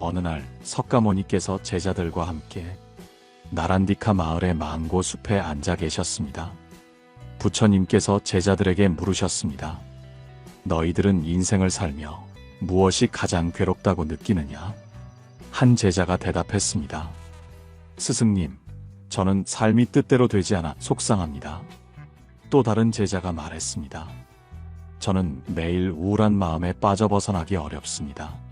어느 날 석가모니께서 제자들과 함께 나란디카 마을의 망고 숲에 앉아 계셨습니다. 부처님께서 제자들에게 물으셨습니다. 너희들은 인생을 살며 무엇이 가장 괴롭다고 느끼느냐? 한 제자가 대답했습니다. 스승님, 저는 삶이 뜻대로 되지 않아 속상합니다. 또 다른 제자가 말했습니다. 저는 매일 우울한 마음에 빠져 벗어나기 어렵습니다.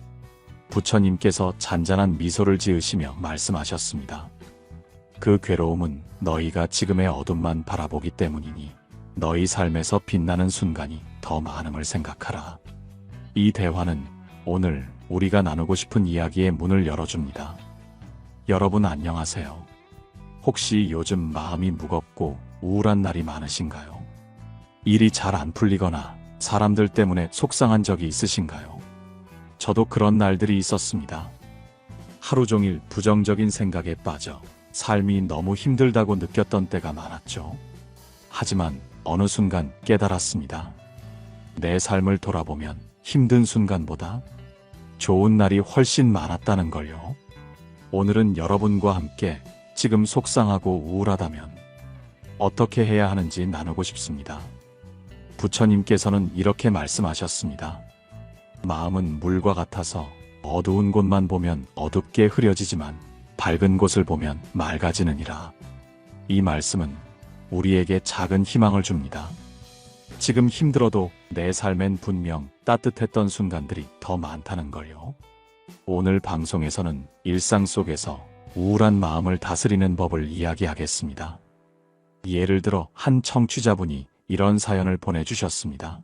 부처님께서 잔잔한 미소를 지으시며 말씀하셨습니다. 그 괴로움은 너희가 지금의 어둠만 바라보기 때문이니 너희 삶에서 빛나는 순간이 더 많음을 생각하라. 이 대화는 오늘 우리가 나누고 싶은 이야기의 문을 열어줍니다. 여러분 안녕하세요. 혹시 요즘 마음이 무겁고 우울한 날이 많으신가요? 일이 잘 안 풀리거나 사람들 때문에 속상한 적이 있으신가요? 저도 그런 날들이 있었습니다. 하루 종일 부정적인 생각에 빠져 삶이 너무 힘들다고 느꼈던 때가 많았죠. 하지만 어느 순간 깨달았습니다. 내 삶을 돌아보면 힘든 순간보다 좋은 날이 훨씬 많았다는 걸요. 오늘은 여러분과 함께 지금 속상하고 우울하다면 어떻게 해야 하는지 나누고 싶습니다. 부처님께서는 이렇게 말씀하셨습니다. 마음은 물과 같아서 어두운 곳만 보면 어둡게 흐려지지만 밝은 곳을 보면 맑아지느니라. 이 말씀은 우리에게 작은 희망을 줍니다. 지금 힘들어도 내 삶엔 분명 따뜻했던 순간들이 더 많다는 걸요. 오늘 방송에서는 일상 속에서 우울한 마음을 다스리는 법을 이야기하겠습니다. 예를 들어 한 청취자분이 이런 사연을 보내주셨습니다.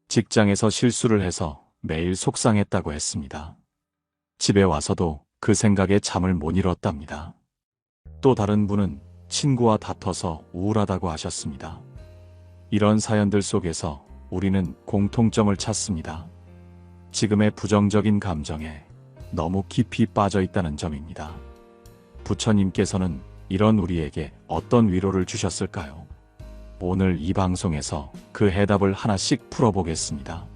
직장에서 실수를 해서 매일 속상했다고 했습니다. 집에 와서도 그 생각에 잠을 못 이뤘답니다. 또 다른 분은 친구와 다퉈서 우울하다고 하셨습니다. 이런 사연들 속에서 우리는 공통점을 찾습니다. 지금의 부정적인 감정에 너무 깊이 빠져 있다는 점입니다. 부처님께서는 이런 우리에게 어떤 위로를 주셨을까요? 오늘 이 방송에서 그 해답을 하나씩 풀어보겠습니다.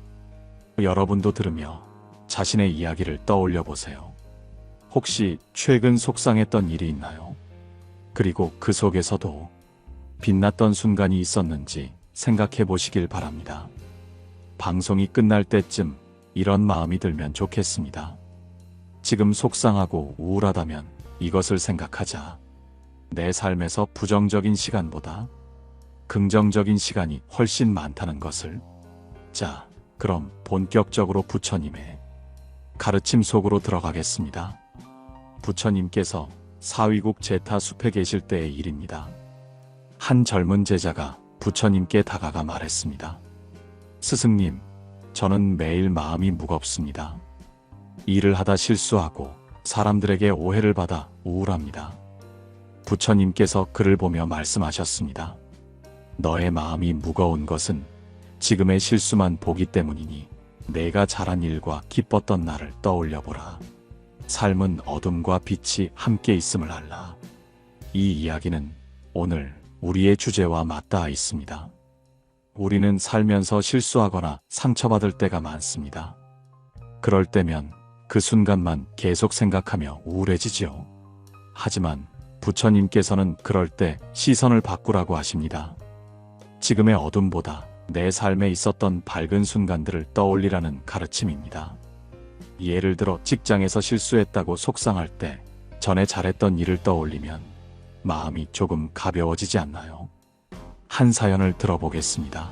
여러분도 들으며 자신의 이야기를 떠올려 보세요. 혹시 최근 속상했던 일이 있나요? 그리고 그 속에서도 빛났던 순간이 있었는지 생각해 보시길 바랍니다. 방송이 끝날 때쯤 이런 마음이 들면 좋겠습니다. 지금 속상하고 우울하다면 이것을 생각하자. 내 삶에서 부정적인 시간보다 긍정적인 시간이 훨씬 많다는 것을. 자, 그럼 본격적으로 부처님의 가르침 속으로 들어가겠습니다. 부처님께서 사위국 제타 숲에 계실 때의 일입니다. 한 젊은 제자가 부처님께 다가가 말했습니다. 스승님, 저는 매일 마음이 무겁습니다. 일을 하다 실수하고 사람들에게 오해를 받아 우울합니다. 부처님께서 그를 보며 말씀하셨습니다. 너의 마음이 무거운 것은 지금의 실수만 보기 때문이니 내가 잘한 일과 기뻤던 날을 떠올려보라. 삶은 어둠과 빛이 함께 있음을 알라. 이 이야기는 오늘 우리의 주제와 맞닿아 있습니다. 우리는 살면서 실수하거나 상처받을 때가 많습니다. 그럴 때면 그 순간만 계속 생각하며 우울해지지요. 하지만 부처님께서는 그럴 때 시선을 바꾸라고 하십니다. 지금의 어둠보다 내 삶에 있었던 밝은 순간들을 떠올리라는 가르침입니다. 예를 들어 직장에서 실수했다고 속상할 때 전에 잘했던 일을 떠올리면 마음이 조금 가벼워지지 않나요? 한 사연을 들어보겠습니다.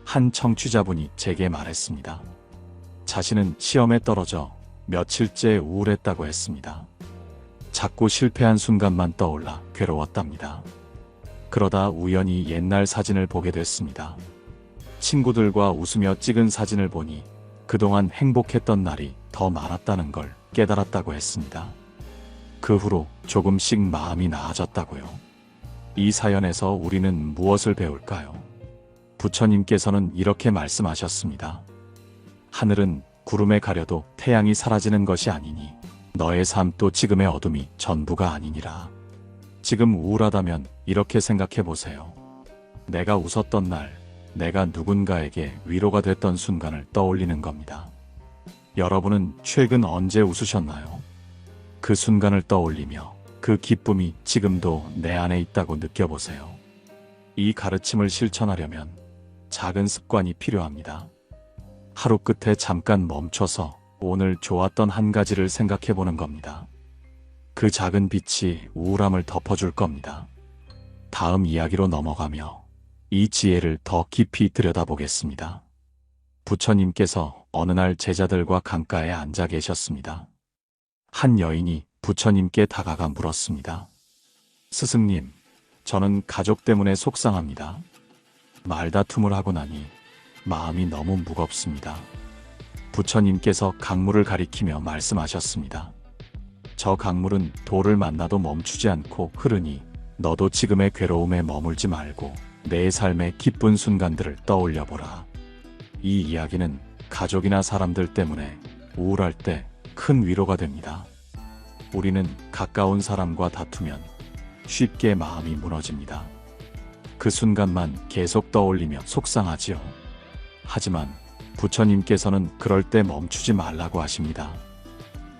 한 청취자분이 제게 말했습니다. 자신은 시험에 떨어져 며칠째 우울했다고 했습니다. 자꾸 실패한 순간만 떠올라 괴로웠답니다. 그러다 우연히 옛날 사진을 보게 됐습니다. 친구들과 웃으며 찍은 사진을 보니 그동안 행복했던 날이 더 많았다는 걸 깨달았다고 했습니다. 그 후로 조금씩 마음이 나아졌다고요. 이 사연에서 우리는 무엇을 배울까요? 부처님께서는 이렇게 말씀하셨습니다. 하늘은 구름에 가려도 태양이 사라지는 것이 아니니 너의 삶도 지금의 어둠이 전부가 아니니라. 지금 우울하다면 이렇게 생각해 보세요. 내가 웃었던 날, 내가 누군가에게 위로가 됐던 순간을 떠올리는 겁니다. 여러분은 최근 언제 웃으셨나요? 그 순간을 떠올리며 그 기쁨이 지금도 내 안에 있다고 느껴보세요. 이 가르침을 실천하려면 작은 습관이 필요합니다. 하루 끝에 잠깐 멈춰서 오늘 좋았던 한 가지를 생각해 보는 겁니다. 그 작은 빛이 우울함을 덮어줄 겁니다. 다음 이야기로 넘어가며 이 지혜를 더 깊이 들여다보겠습니다. 부처님께서 어느 날 제자들과 강가에 앉아 계셨습니다. 한 여인이 부처님께 다가가 물었습니다. 스승님, 저는 가족 때문에 속상합니다. 말다툼을 하고 나니 마음이 너무 무겁습니다. 부처님께서 강물을 가리키며 말씀하셨습니다. 저 강물은 돌을 만나도 멈추지 않고 흐르니 너도 지금의 괴로움에 머물지 말고 내 삶의 기쁜 순간들을 떠올려보라. 이 이야기는 가족이나 사람들 때문에 우울할 때 큰 위로가 됩니다. 우리는 가까운 사람과 다투면 쉽게 마음이 무너집니다. 그 순간만 계속 떠올리며 속상하지요. 하지만 부처님께서는 그럴 때 멈추지 말라고 하십니다.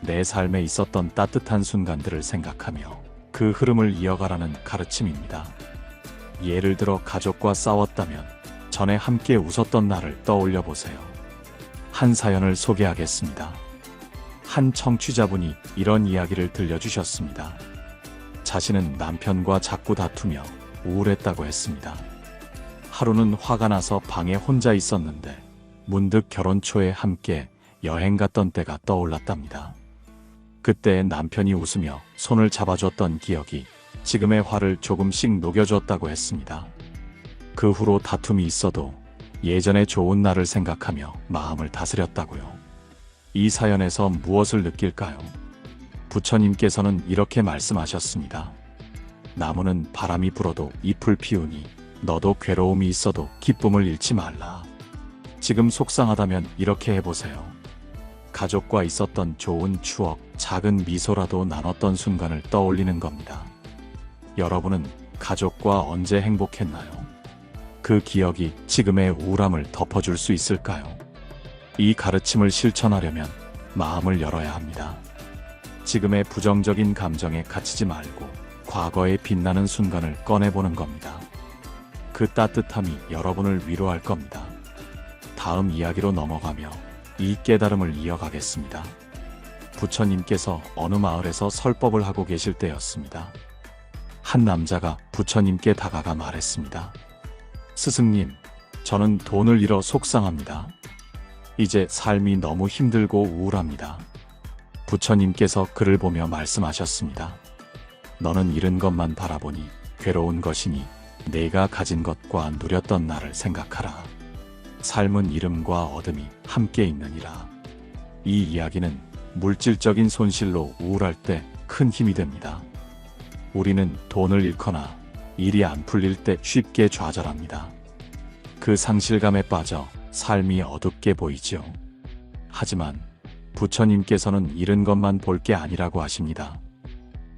내 삶에 있었던 따뜻한 순간들을 생각하며 그 흐름을 이어가라는 가르침입니다. 예를 들어 가족과 싸웠다면 전에 함께 웃었던 날을 떠올려 보세요. 한 사연을 소개하겠습니다. 한 청취자분이 이런 이야기를 들려주셨습니다. 자신은 남편과 자꾸 다투며 우울했다고 했습니다. 하루는 화가 나서 방에 혼자 있었는데 문득 결혼 초에 함께 여행 갔던 때가 떠올랐답니다. 그때 남편이 웃으며 손을 잡아줬던 기억이 지금의 화를 조금씩 녹여줬다고 했습니다. 그 후로 다툼이 있어도 예전의 좋은 날을 생각하며 마음을 다스렸다고요. 이 사연에서 무엇을 느낄까요? 부처님께서는 이렇게 말씀하셨습니다. 나무는 바람이 불어도 잎을 피우니 너도 괴로움이 있어도 기쁨을 잃지 말라. 지금 속상하다면 이렇게 해보세요. 가족과 있었던 좋은 추억, 작은 미소라도 나눴던 순간을 떠올리는 겁니다. 여러분은 가족과 언제 행복했나요? 그 기억이 지금의 우울함을 덮어줄 수 있을까요? 이 가르침을 실천하려면 마음을 열어야 합니다. 지금의 부정적인 감정에 갇히지 말고 과거의 빛나는 순간을 꺼내보는 겁니다. 그 따뜻함이 여러분을 위로할 겁니다. 다음 이야기로 넘어가며 이 깨달음을 이어가겠습니다. 부처님께서 어느 마을에서 설법을 하고 계실 때였습니다. 한 남자가 부처님께 다가가 말했습니다. 스승님, 저는 돈을 잃어 속상합니다. 이제 삶이 너무 힘들고 우울합니다. 부처님께서 그를 보며 말씀하셨습니다. 너는 잃은 것만 바라보니 괴로운 것이니 내가 가진 것과 누렸던 나를 생각하라. 삶은 잃음과 얻음이 함께 있느니라. 이 이야기는 물질적인 손실로 우울할 때 큰 힘이 됩니다. 우리는 돈을 잃거나 일이 안 풀릴 때 쉽게 좌절합니다. 그 상실감에 빠져 삶이 어둡게 보이지요. 하지만 부처님께서는 잃은 것만 볼 게 아니라고 하십니다.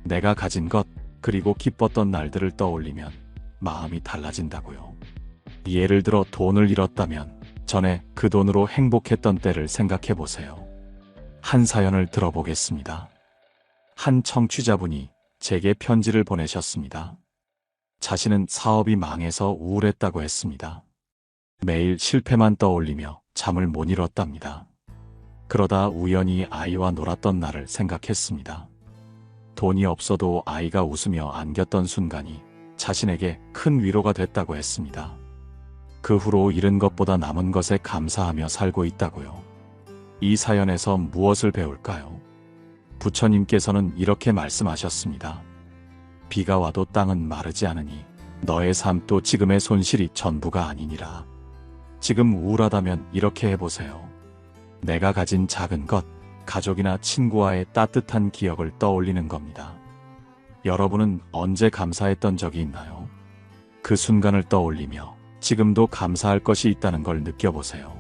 내가 가진 것, 그리고 기뻤던 날들을 떠올리면 마음이 달라진다고요. 예를 들어 돈을 잃었다면 전에 그 돈으로 행복했던 때를 생각해 보세요. 한 사연을 들어보겠습니다. 한 청취자분이 제게 편지를 보내셨습니다. 자신은 사업이 망해서 우울했다고 했습니다. 매일 실패만 떠올리며 잠을 못 이뤘답니다. 그러다 우연히 아이와 놀았던 날을 생각했습니다. 돈이 없어도 아이가 웃으며 안겼던 순간이 자신에게 큰 위로가 됐다고 했습니다. 그 후로 잃은 것보다 남은 것에 감사하며 살고 있다고요. 이 사연에서 무엇을 배울까요? 부처님께서는 이렇게 말씀하셨습니다. 비가 와도 땅은 마르지 않으니 너의 삶도 지금의 손실이 전부가 아니니라. 지금 우울하다면 이렇게 해보세요. 내가 가진 작은 것, 가족이나 친구와의 따뜻한 기억을 떠올리는 겁니다. 여러분은 언제 감사했던 적이 있나요? 그 순간을 떠올리며 지금도 감사할 것이 있다는 걸 느껴보세요.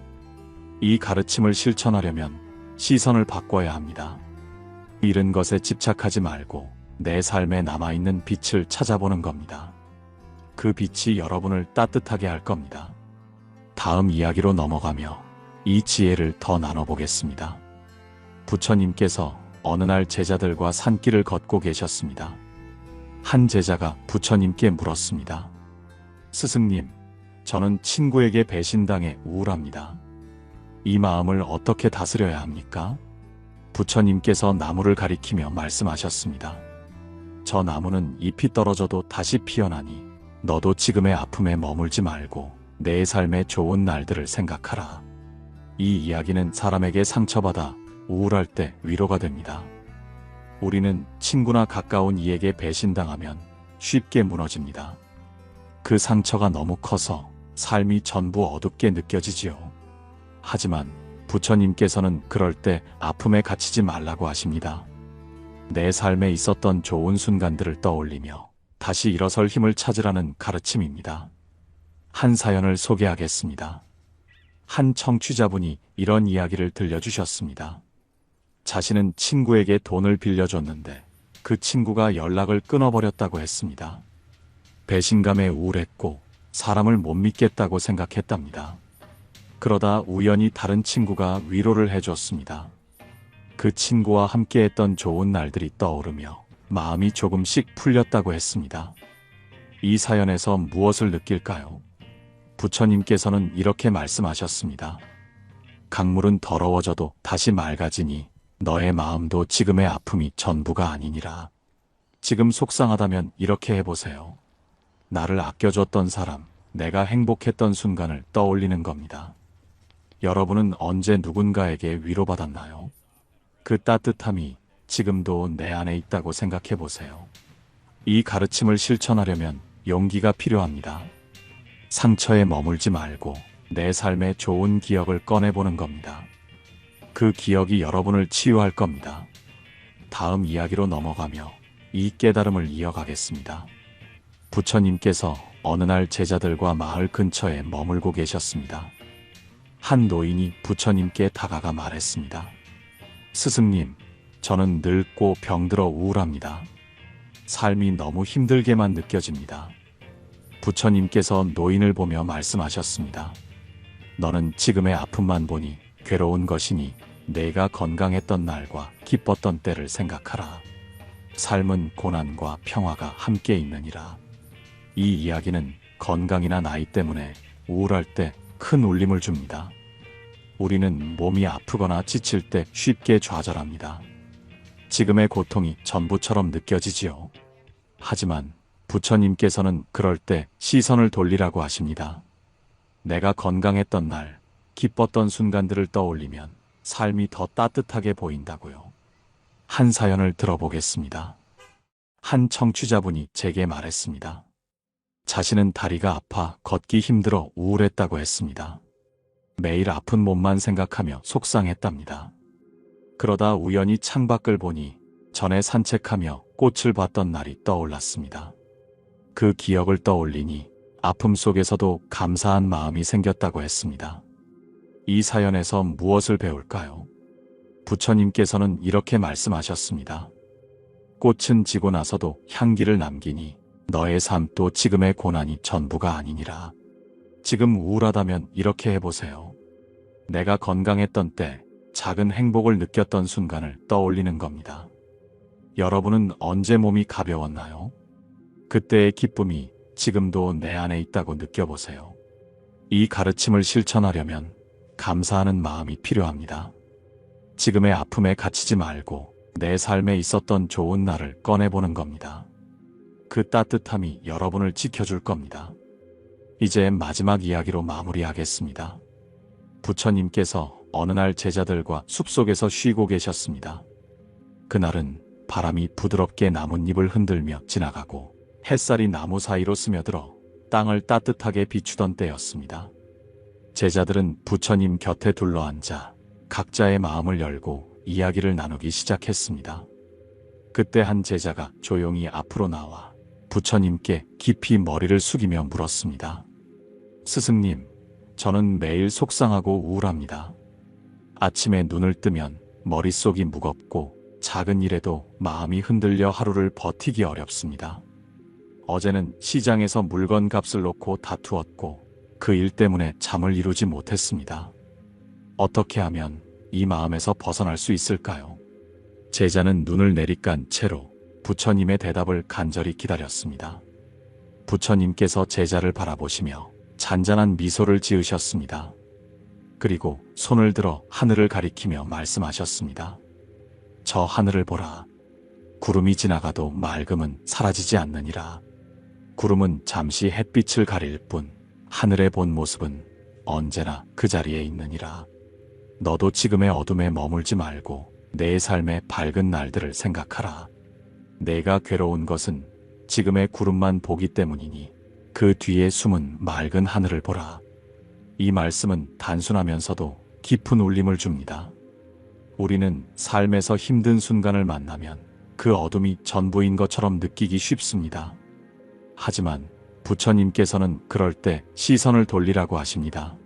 이 가르침을 실천하려면 시선을 바꿔야 합니다. 잃은 것에 집착하지 말고 내 삶에 남아있는 빛을 찾아보는 겁니다. 그 빛이 여러분을 따뜻하게 할 겁니다. 다음 이야기로 넘어가며 이 지혜를 더 나눠보겠습니다. 부처님께서 어느 날 제자들과 산길을 걷고 계셨습니다. 한 제자가 부처님께 물었습니다. 스승님, 저는 친구에게 배신당해 우울합니다. 이 마음을 어떻게 다스려야 합니까? 부처님께서 나무를 가리키며 말씀하셨습니다. 저 나무는 잎이 떨어져도 다시 피어나니 너도 지금의 아픔에 머물지 말고 내 삶의 좋은 날들을 생각하라. 이 이야기는 사람에게 상처받아 우울할 때 위로가 됩니다. 우리는 친구나 가까운 이에게 배신당하면 쉽게 무너집니다. 그 상처가 너무 커서 삶이 전부 어둡게 느껴지지요. 하지만 부처님께서는 그럴 때 아픔에 갇히지 말라고 하십니다. 내 삶에 있었던 좋은 순간들을 떠올리며 다시 일어설 힘을 찾으라는 가르침입니다. 한 사연을 소개하겠습니다. 한 청취자분이 이런 이야기를 들려주셨습니다. 자신은 친구에게 돈을 빌려줬는데 그 친구가 연락을 끊어버렸다고 했습니다. 배신감에 우울했고 사람을 못 믿겠다고 생각했답니다. 그러다 우연히 다른 친구가 위로를 해줬습니다. 그 친구와 함께했던 좋은 날들이 떠오르며 마음이 조금씩 풀렸다고 했습니다. 이 사연에서 무엇을 느낄까요? 부처님께서는 이렇게 말씀하셨습니다. 강물은 더러워져도 다시 맑아지니 너의 마음도 지금의 아픔이 전부가 아니니라. 지금 속상하다면 이렇게 해보세요. 나를 아껴줬던 사람, 내가 행복했던 순간을 떠올리는 겁니다. 여러분은 언제 누군가에게 위로받았나요? 그 따뜻함이 지금도 내 안에 있다고 생각해 보세요. 이 가르침을 실천하려면 용기가 필요합니다. 상처에 머물지 말고 내 삶의 좋은 기억을 꺼내보는 겁니다. 그 기억이 여러분을 치유할 겁니다. 다음 이야기로 넘어가며 이 깨달음을 이어가겠습니다. 부처님께서 어느 날 제자들과 마을 근처에 머물고 계셨습니다. 한 노인이 부처님께 다가가 말했습니다. 스승님, 저는 늙고 병들어 우울합니다. 삶이 너무 힘들게만 느껴집니다. 부처님께서 노인을 보며 말씀하셨습니다. 너는 지금의 아픔만 보니 괴로운 것이니 내가 건강했던 날과 기뻤던 때를 생각하라. 삶은 고난과 평화가 함께 있느니라. 이 이야기는 건강이나 나이 때문에 우울할 때 큰 울림을 줍니다. 우리는 몸이 아프거나 지칠 때 쉽게 좌절합니다. 지금의 고통이 전부처럼 느껴지지요. 하지만 부처님께서는 그럴 때 시선을 돌리라고 하십니다. 내가 건강했던 날, 기뻤던 순간들을 떠올리면 삶이 더 따뜻하게 보인다고요. 한 사연을 들어보겠습니다. 한 청취자분이 제게 말했습니다. 자신은 다리가 아파 걷기 힘들어 우울했다고 했습니다. 매일 아픈 몸만 생각하며 속상했답니다. 그러다 우연히 창밖을 보니 전에 산책하며 꽃을 봤던 날이 떠올랐습니다. 그 기억을 떠올리니 아픔 속에서도 감사한 마음이 생겼다고 했습니다. 이 사연에서 무엇을 배울까요? 부처님께서는 이렇게 말씀하셨습니다. 꽃은 지고 나서도 향기를 남기니 너의 삶도 지금의 고난이 전부가 아니니라. 지금 우울하다면 이렇게 해보세요. 내가 건강했던 때 작은 행복을 느꼈던 순간을 떠올리는 겁니다. 여러분은 언제 몸이 가벼웠나요? 그때의 기쁨이 지금도 내 안에 있다고 느껴보세요. 이 가르침을 실천하려면 감사하는 마음이 필요합니다. 지금의 아픔에 갇히지 말고 내 삶에 있었던 좋은 날을 꺼내보는 겁니다. 그 따뜻함이 여러분을 지켜줄 겁니다. 이제 마지막 이야기로 마무리하겠습니다. 부처님께서 어느 날 제자들과 숲속에서 쉬고 계셨습니다. 그날은 바람이 부드럽게 나뭇잎을 흔들며 지나가고 햇살이 나무 사이로 스며들어 땅을 따뜻하게 비추던 때였습니다. 제자들은 부처님 곁에 둘러앉아 각자의 마음을 열고 이야기를 나누기 시작했습니다. 그때 한 제자가 조용히 앞으로 나와 부처님께 깊이 머리를 숙이며 물었습니다. 스승님, 저는 매일 속상하고 우울합니다. 아침에 눈을 뜨면 머릿속이 무겁고 작은 일에도 마음이 흔들려 하루를 버티기 어렵습니다. 어제는 시장에서 물건 값을 놓고 다투었고 그 일 때문에 잠을 이루지 못했습니다. 어떻게 하면 이 마음에서 벗어날 수 있을까요? 제자는 눈을 내리깐 채로 부처님의 대답을 간절히 기다렸습니다. 부처님께서 제자를 바라보시며 잔잔한 미소를 지으셨습니다. 그리고 손을 들어 하늘을 가리키며 말씀하셨습니다. 저 하늘을 보라. 구름이 지나가도 맑음은 사라지지 않느니라. 구름은 잠시 햇빛을 가릴 뿐 하늘의 본 모습은 언제나 그 자리에 있느니라. 너도 지금의 어둠에 머물지 말고 내 삶의 밝은 날들을 생각하라. 내가 괴로운 것은 지금의 구름만 보기 때문이니 그 뒤에 숨은 맑은 하늘을 보라. 이 말씀은 단순하면서도 깊은 울림을 줍니다. 우리는 삶에서 힘든 순간을 만나면 그 어둠이 전부인 것처럼 느끼기 쉽습니다. 하지만 부처님께서는 그럴 때 시선을 돌리라고 하십니다.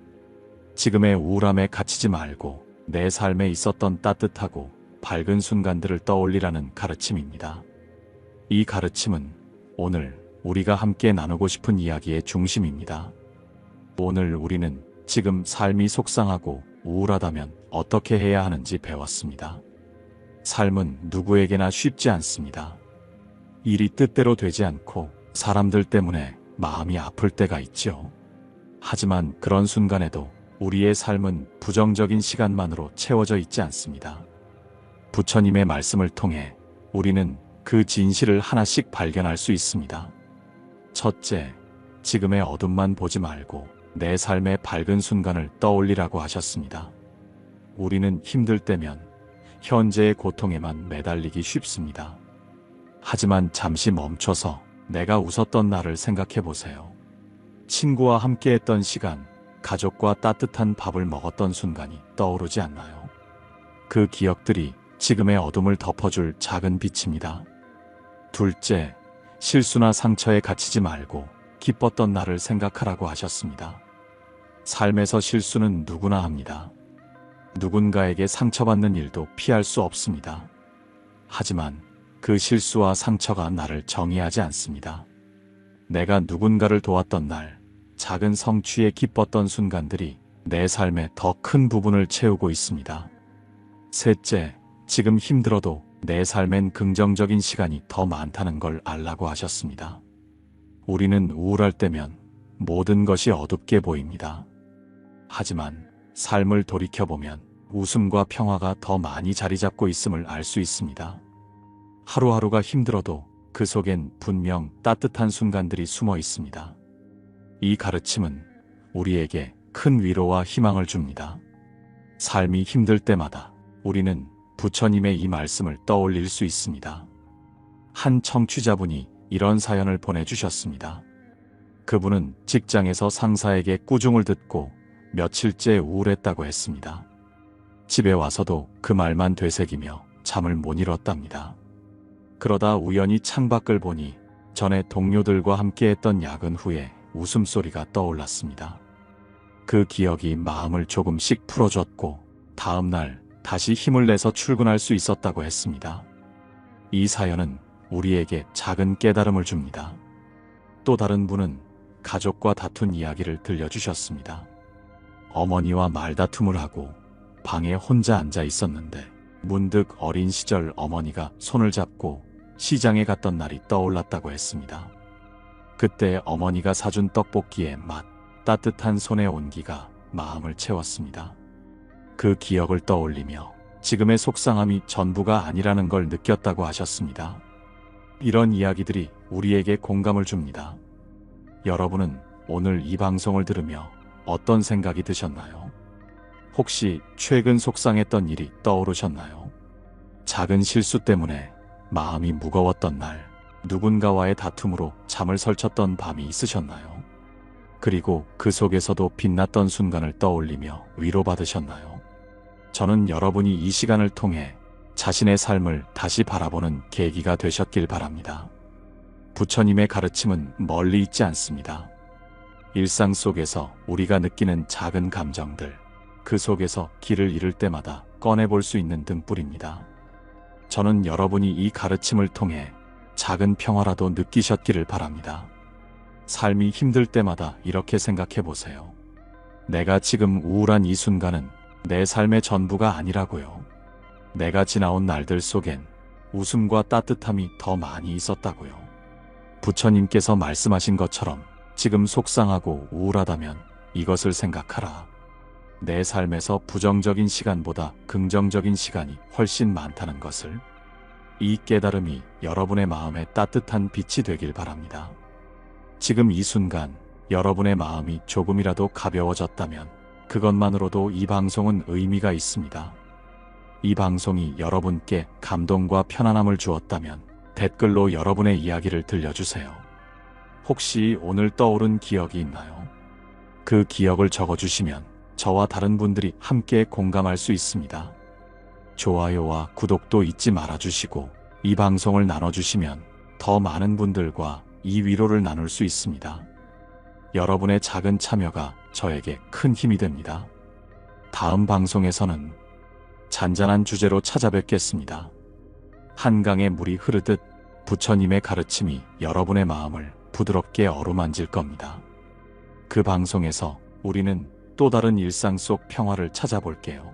지금의 우울함에 갇히지 말고 내 삶에 있었던 따뜻하고 밝은 순간들을 떠올리라는 가르침입니다. 이 가르침은 오늘 우리가 함께 나누고 싶은 이야기의 중심입니다. 오늘 우리는 지금 삶이 속상하고 우울하다면 어떻게 해야 하는지 배웠습니다. 삶은 누구에게나 쉽지 않습니다. 일이 뜻대로 되지 않고 사람들 때문에 마음이 아플 때가 있죠. 하지만 그런 순간에도 우리의 삶은 부정적인 시간만으로 채워져 있지 않습니다. 부처님의 말씀을 통해 우리는 그 진실을 하나씩 발견할 수 있습니다. 첫째, 지금의 어둠만 보지 말고 내 삶의 밝은 순간을 떠올리라고 하셨습니다. 우리는 힘들 때면 현재의 고통에만 매달리기 쉽습니다. 하지만 잠시 멈춰서 내가 웃었던 날을 생각해 보세요. 친구와 함께했던 시간, 가족과 따뜻한 밥을 먹었던 순간이 떠오르지 않나요? 그 기억들이 지금의 어둠을 덮어줄 작은 빛입니다. 둘째, 실수나 상처에 갇히지 말고 기뻤던 날을 생각하라고 하셨습니다. 삶에서 실수는 누구나 합니다. 누군가에게 상처받는 일도 피할 수 없습니다. 하지만 그 실수와 상처가 나를 정의하지 않습니다. 내가 누군가를 도왔던 날, 작은 성취에 기뻤던 순간들이 내 삶의 더 큰 부분을 채우고 있습니다. 셋째, 지금 힘들어도 내 삶엔 긍정적인 시간이 더 많다는 걸 알라고 하셨습니다. 우리는 우울할 때면 모든 것이 어둡게 보입니다. 하지만 삶을 돌이켜보면 웃음과 평화가 더 많이 자리 잡고 있음을 알 수 있습니다. 하루하루가 힘들어도 그 속엔 분명 따뜻한 순간들이 숨어 있습니다. 이 가르침은 우리에게 큰 위로와 희망을 줍니다. 삶이 힘들 때마다 우리는 부처님의 이 말씀을 떠올릴 수 있습니다. 한 청취자분이 이런 사연을 보내주셨습니다. 그분은 직장에서 상사에게 꾸중을 듣고 며칠째 우울했다고 했습니다. 집에 와서도 그 말만 되새기며 잠을 못 이뤘답니다. 그러다 우연히 창밖을 보니 전에 동료들과 함께했던 야근 후에 웃음소리가 떠올랐습니다. 그 기억이 마음을 조금씩 풀어줬고 다음날 다시 힘을 내서 출근할 수 있었다고 했습니다. 이 사연은 우리에게 작은 깨달음을 줍니다. 또 다른 분은 가족과 다툰 이야기를 들려주셨습니다. 어머니와 말다툼을 하고 방에 혼자 앉아 있었는데 문득 어린 시절 어머니가 손을 잡고 시장에 갔던 날이 떠올랐다고 했습니다. 그때 어머니가 사준 떡볶이의 맛, 따뜻한 손의 온기가 마음을 채웠습니다. 그 기억을 떠올리며 지금의 속상함이 전부가 아니라는 걸 느꼈다고 하셨습니다. 이런 이야기들이 우리에게 공감을 줍니다. 여러분은 오늘 이 방송을 들으며 어떤 생각이 드셨나요? 혹시 최근 속상했던 일이 떠오르셨나요? 작은 실수 때문에 마음이 무거웠던 날, 누군가와의 다툼으로 잠을 설쳤던 밤이 있으셨나요? 그리고 그 속에서도 빛났던 순간을 떠올리며 위로받으셨나요? 저는 여러분이 이 시간을 통해 자신의 삶을 다시 바라보는 계기가 되셨길 바랍니다. 부처님의 가르침은 멀리 있지 않습니다. 일상 속에서 우리가 느끼는 작은 감정들, 그 속에서 길을 잃을 때마다 꺼내볼 수 있는 등불입니다. 저는 여러분이 이 가르침을 통해 작은 평화라도 느끼셨기를 바랍니다. 삶이 힘들 때마다 이렇게 생각해 보세요. 내가 지금 우울한 이 순간은 내 삶의 전부가 아니라고요. 내가 지나온 날들 속엔 웃음과 따뜻함이 더 많이 있었다고요. 부처님께서 말씀하신 것처럼 지금 속상하고 우울하다면 이것을 생각하라. 내 삶에서 부정적인 시간보다 긍정적인 시간이 훨씬 많다는 것을. 이 깨달음이 여러분의 마음에 따뜻한 빛이 되길 바랍니다. 지금 이 순간 여러분의 마음이 조금이라도 가벼워졌다면 그것만으로도 이 방송은 의미가 있습니다. 이 방송이 여러분께 감동과 편안함을 주었다면 댓글로 여러분의 이야기를 들려주세요. 혹시 오늘 떠오른 기억이 있나요? 그 기억을 적어주시면 저와 다른 분들이 함께 공감할 수 있습니다. 좋아요와 구독도 잊지 말아주시고 이 방송을 나눠주시면 더 많은 분들과 이 위로를 나눌 수 있습니다. 여러분의 작은 참여가 저에게 큰 힘이 됩니다. 다음 방송에서는 잔잔한 주제로 찾아뵙겠습니다. 한강의 물이 흐르듯 부처님의 가르침이 여러분의 마음을 부드럽게 어루만질 겁니다. 그 방송에서 우리는 또 다른 일상 속 평화를 찾아볼게요.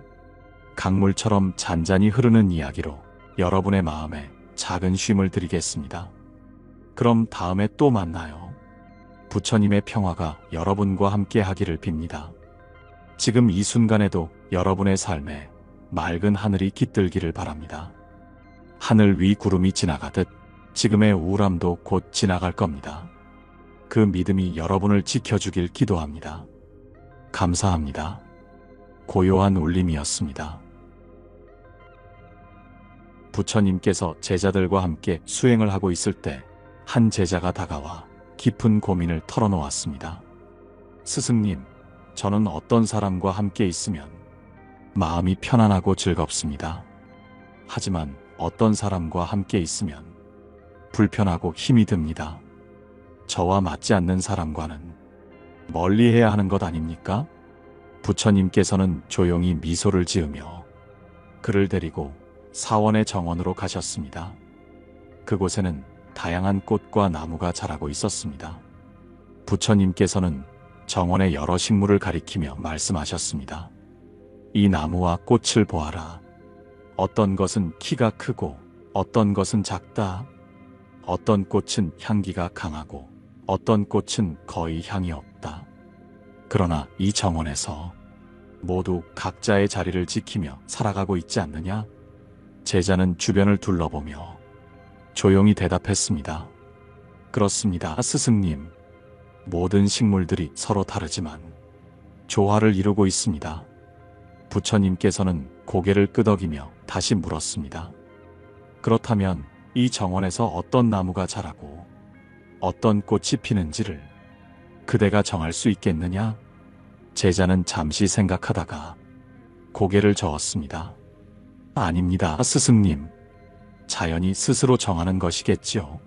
강물처럼 잔잔히 흐르는 이야기로 여러분의 마음에 작은 쉼을 드리겠습니다. 그럼 다음에 또 만나요. 부처님의 평화가 여러분과 함께 하기를 빕니다. 지금 이 순간에도 여러분의 삶에 맑은 하늘이 깃들기를 바랍니다. 하늘 위 구름이 지나가듯 지금의 우울함도 곧 지나갈 겁니다. 그 믿음이 여러분을 지켜주길 기도합니다. 감사합니다. 고요한 울림이었습니다. 부처님께서 제자들과 함께 수행을 하고 있을 때 한 제자가 다가와 깊은 고민을 털어놓았습니다. 스승님, 저는 어떤 사람과 함께 있으면 마음이 편안하고 즐겁습니다. 하지만 어떤 사람과 함께 있으면 불편하고 힘이 듭니다. 저와 맞지 않는 사람과는 멀리해야 하는 것 아닙니까? 부처님께서는 조용히 미소를 지으며 그를 데리고 사원의 정원으로 가셨습니다. 그곳에는 다양한 꽃과 나무가 자라고 있었습니다. 부처님께서는 정원의 여러 식물을 가리키며 말씀하셨습니다. 이 나무와 꽃을 보아라. 어떤 것은 키가 크고 어떤 것은 작다. 어떤 꽃은 향기가 강하고 어떤 꽃은 거의 향이 없다. 그러나 이 정원에서 모두 각자의 자리를 지키며 살아가고 있지 않느냐? 제자는 주변을 둘러보며 조용히 대답했습니다. 그렇습니다, 스승님. 모든 식물들이 서로 다르지만 조화를 이루고 있습니다. 부처님께서는 고개를 끄덕이며 다시 물었습니다. 그렇다면 이 정원에서 어떤 나무가 자라고 어떤 꽃이 피는지를 그대가 정할 수 있겠느냐? 제자는 잠시 생각하다가 고개를 저었습니다. 아닙니다, 스승님. 자연이 스스로 정하는 것이겠지요.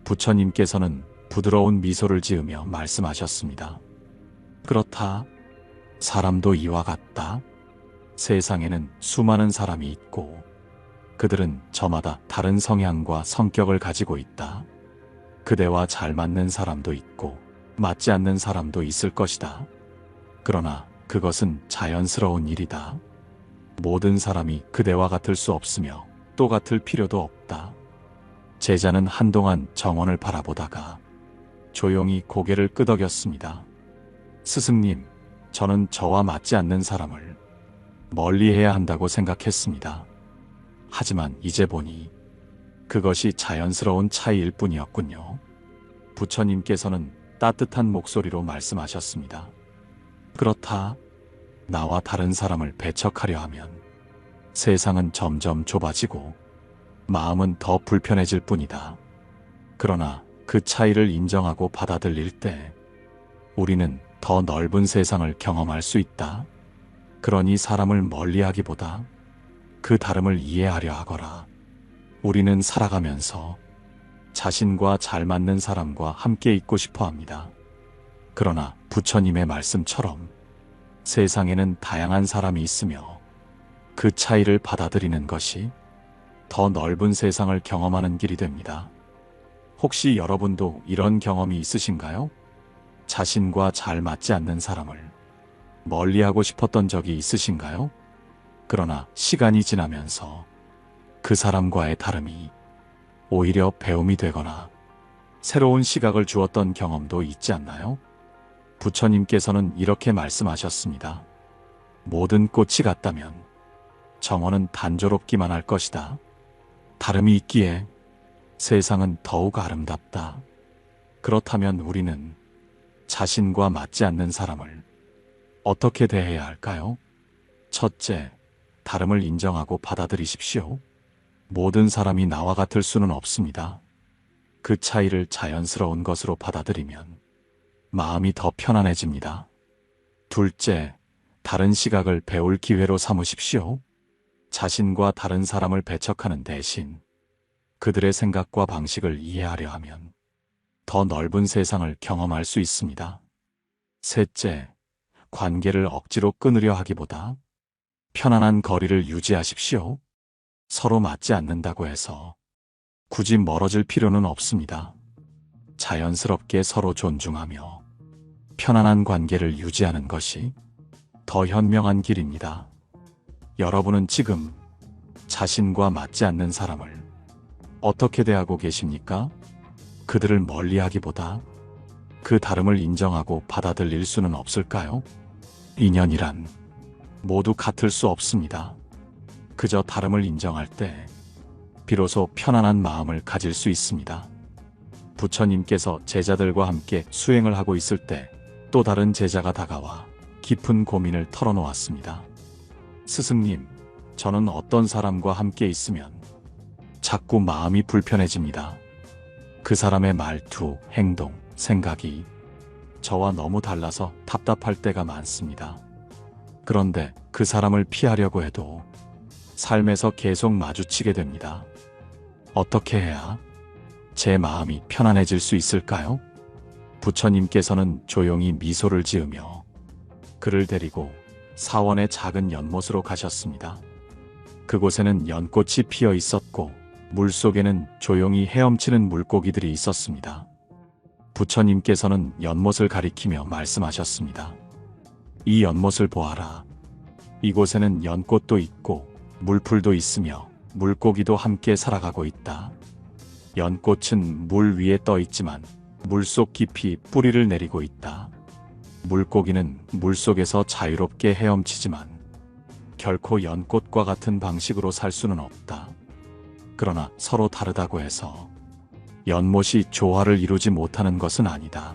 부처님께서는 부드러운 미소를 지으며 말씀하셨습니다. 그렇다. 사람도 이와 같다. 세상에는 수많은 사람이 있고 그들은 저마다 다른 성향과 성격을 가지고 있다. 그대와 잘 맞는 사람도 있고 맞지 않는 사람도 있을 것이다. 그러나 그것은 자연스러운 일이다. 모든 사람이 그대와 같을 수 없으며 또 같을 필요도 없다. 제자는 한동안 정원을 바라보다가 조용히 고개를 끄덕였습니다. 스승님, 저는 저와 맞지 않는 사람을 멀리해야 한다고 생각했습니다. 하지만 이제 보니 그것이 자연스러운 차이일 뿐이었군요. 부처님께서는 따뜻한 목소리로 말씀하셨습니다. 그렇다. 나와 다른 사람을 배척하려 하면 세상은 점점 좁아지고 마음은 더 불편해질 뿐이다. 그러나 그 차이를 인정하고 받아들일 때 우리는 더 넓은 세상을 경험할 수 있다. 그러니 사람을 멀리하기보다 그 다름을 이해하려 하거라. 우리는 살아가면서 자신과 잘 맞는 사람과 함께 있고 싶어 합니다. 그러나 부처님의 말씀처럼 세상에는 다양한 사람이 있으며 그 차이를 받아들이는 것이 더 넓은 세상을 경험하는 길이 됩니다. 혹시 여러분도 이런 경험이 있으신가요? 자신과 잘 맞지 않는 사람을 멀리하고 싶었던 적이 있으신가요? 그러나 시간이 지나면서 그 사람과의 다름이 오히려 배움이 되거나 새로운 시각을 주었던 경험도 있지 않나요? 부처님께서는 이렇게 말씀하셨습니다. 모든 꽃이 같다면 정원은 단조롭기만 할 것이다. 다름이 있기에 세상은 더욱 아름답다. 그렇다면 우리는 자신과 맞지 않는 사람을 어떻게 대해야 할까요? 첫째, 다름을 인정하고 받아들이십시오. 모든 사람이 나와 같을 수는 없습니다. 그 차이를 자연스러운 것으로 받아들이면 마음이 더 편안해집니다. 둘째, 다른 시각을 배울 기회로 삼으십시오. 자신과 다른 사람을 배척하는 대신 그들의 생각과 방식을 이해하려 하면 더 넓은 세상을 경험할 수 있습니다. 셋째, 관계를 억지로 끊으려 하기보다 편안한 거리를 유지하십시오. 서로 맞지 않는다고 해서 굳이 멀어질 필요는 없습니다. 자연스럽게 서로 존중하며 편안한 관계를 유지하는 것이 더 현명한 길입니다. 여러분은 지금 자신과 맞지 않는 사람을 어떻게 대하고 계십니까? 그들을 멀리하기보다 그 다름을 인정하고 받아들일 수는 없을까요? 인연이란 모두 같을 수 없습니다. 그저 다름을 인정할 때 비로소 편안한 마음을 가질 수 있습니다. 부처님께서 제자들과 함께 수행을 하고 있을 때 또 다른 제자가 다가와 깊은 고민을 털어놓았습니다. 스승님, 저는 어떤 사람과 함께 있으면 자꾸 마음이 불편해집니다. 그 사람의 말투, 행동, 생각이 저와 너무 달라서 답답할 때가 많습니다. 그런데 그 사람을 피하려고 해도 삶에서 계속 마주치게 됩니다. 어떻게 해야 제 마음이 편안해질 수 있을까요? 부처님께서는 조용히 미소를 지으며 그를 데리고 사원의 작은 연못으로 가셨습니다. 그곳에는 연꽃이 피어 있었고 물속에는 조용히 헤엄치는 물고기들이 있었습니다. 부처님께서는 연못을 가리키며 말씀하셨습니다. 이 연못을 보아라. 이곳에는 연꽃도 있고 물풀도 있으며 물고기도 함께 살아가고 있다. 연꽃은 물 위에 떠 있지만 물속 깊이 뿌리를 내리고 있다. 물고기는 물속에서 자유롭게 헤엄치지만 결코 연꽃과 같은 방식으로 살 수는 없다. 그러나 서로 다르다고 해서 연못이 조화를 이루지 못하는 것은 아니다.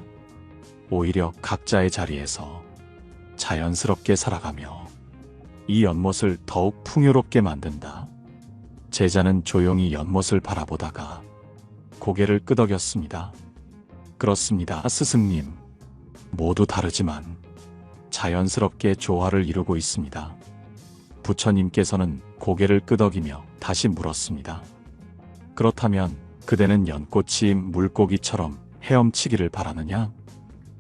오히려 각자의 자리에서 자연스럽게 살아가며 이 연못을 더욱 풍요롭게 만든다. 제자는 조용히 연못을 바라보다가 고개를 끄덕였습니다. 그렇습니다, 스승님. 모두 다르지만 자연스럽게 조화를 이루고 있습니다. 부처님께서는 고개를 끄덕이며 다시 물었습니다. 그렇다면 그대는 연꽃이 물고기처럼 헤엄치기를 바라느냐?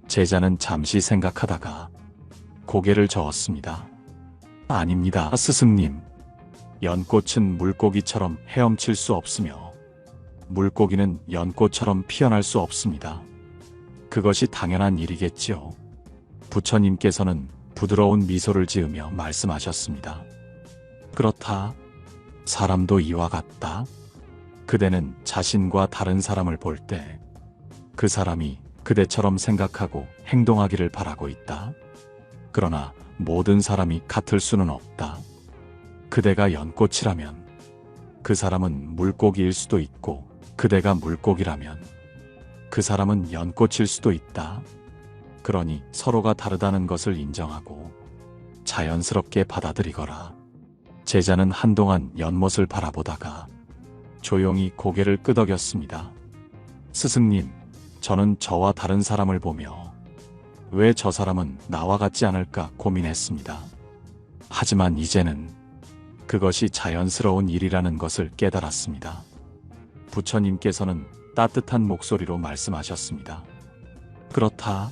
제자는 잠시 생각하다가 고개를 저었습니다. 아닙니다, 스승님. 연꽃은 물고기처럼 헤엄칠 수 없으며 물고기는 연꽃처럼 피어날 수 없습니다. 그것이 당연한 일이겠지요. 부처님께서는 부드러운 미소를 지으며 말씀하셨습니다. 그렇다. 사람도 이와 같다. 그대는 자신과 다른 사람을 볼 때 그 사람이 그대처럼 생각하고 행동하기를 바라고 있다. 그러나 모든 사람이 같을 수는 없다. 그대가 연꽃이라면 그 사람은 물고기일 수도 있고 그대가 물고기라면 그 사람은 연꽃일 수도 있다. 그러니 서로가 다르다는 것을 인정하고 자연스럽게 받아들이거라. 제자는 한동안 연못을 바라보다가 조용히 고개를 끄덕였습니다. 스승님, 저는 저와 다른 사람을 보며 왜 저 사람은 나와 같지 않을까 고민했습니다. 하지만 이제는 그것이 자연스러운 일이라는 것을 깨달았습니다. 부처님께서는 따뜻한 목소리로 말씀하셨습니다. 그렇다.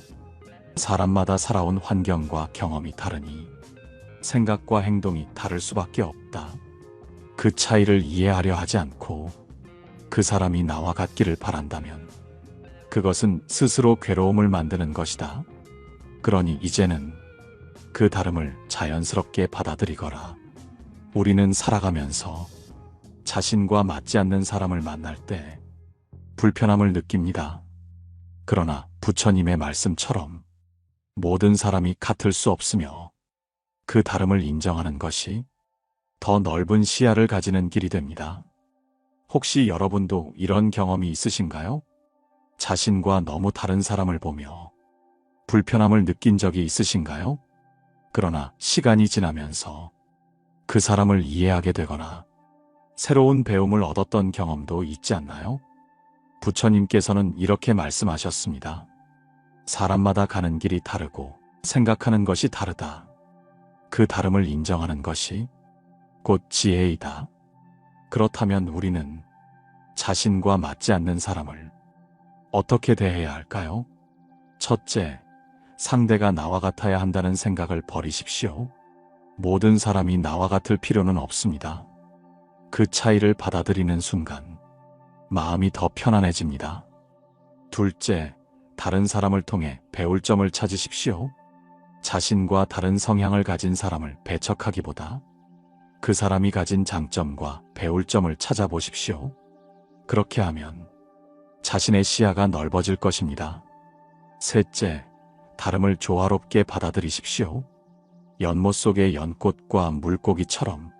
사람마다 살아온 환경과 경험이 다르니 생각과 행동이 다를 수밖에 없다. 그 차이를 이해하려 하지 않고 그 사람이 나와 같기를 바란다면 그것은 스스로 괴로움을 만드는 것이다. 그러니 이제는 그 다름을 자연스럽게 받아들이거라. 우리는 살아가면서 자신과 맞지 않는 사람을 만날 때 불편함을 느낍니다. 그러나 부처님의 말씀처럼 모든 사람이 같을 수 없으며 그 다름을 인정하는 것이 더 넓은 시야를 가지는 길이 됩니다. 혹시 여러분도 이런 경험이 있으신가요? 자신과 너무 다른 사람을 보며 불편함을 느낀 적이 있으신가요? 그러나 시간이 지나면서 그 사람을 이해하게 되거나 새로운 배움을 얻었던 경험도 있지 않나요? 부처님께서는 이렇게 말씀하셨습니다. 사람마다 가는 길이 다르고 생각하는 것이 다르다. 그 다름을 인정하는 것이 곧 지혜이다. 그렇다면 우리는 자신과 맞지 않는 사람을 어떻게 대해야 할까요? 첫째, 상대가 나와 같아야 한다는 생각을 버리십시오. 모든 사람이 나와 같을 필요는 없습니다. 그 차이를 받아들이는 순간 마음이 더 편안해집니다. 둘째, 다른 사람을 통해 배울 점을 찾으십시오. 자신과 다른 성향을 가진 사람을 배척하기보다 그 사람이 가진 장점과 배울 점을 찾아보십시오. 그렇게 하면 자신의 시야가 넓어질 것입니다. 셋째, 다름을 조화롭게 받아들이십시오. 연못 속의 연꽃과 물고기처럼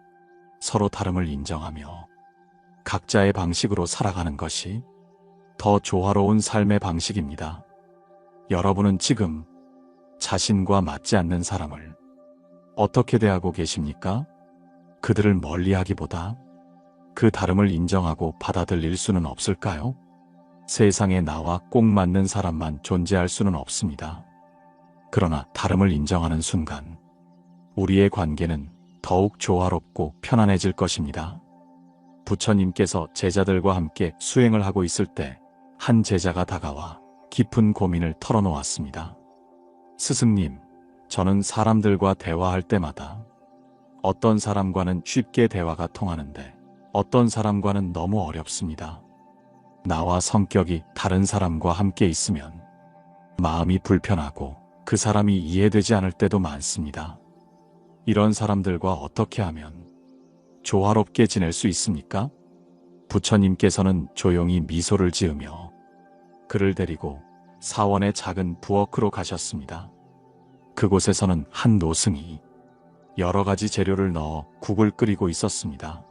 서로 다름을 인정하며 각자의 방식으로 살아가는 것이 더 조화로운 삶의 방식입니다. 여러분은 지금 자신과 맞지 않는 사람을 어떻게 대하고 계십니까? 그들을 멀리하기보다 그 다름을 인정하고 받아들일 수는 없을까요? 세상에 나와 꼭 맞는 사람만 존재할 수는 없습니다. 그러나 다름을 인정하는 순간 우리의 관계는 더욱 조화롭고 편안해질 것입니다. 부처님께서 제자들과 함께 수행을 하고 있을 때 한 제자가 다가와 깊은 고민을 털어놓았습니다. 스승님, 저는 사람들과 대화할 때마다 어떤 사람과는 쉽게 대화가 통하는데 어떤 사람과는 너무 어렵습니다. 나와 성격이 다른 사람과 함께 있으면 마음이 불편하고 그 사람이 이해되지 않을 때도 많습니다. 이런 사람들과 어떻게 하면 조화롭게 지낼 수 있습니까? 부처님께서는 조용히 미소를 지으며 그를 데리고 사원의 작은 부엌으로 가셨습니다. 그곳에서는 한 노승이 여러 가지 재료를 넣어 국을 끓이고 있었습니다.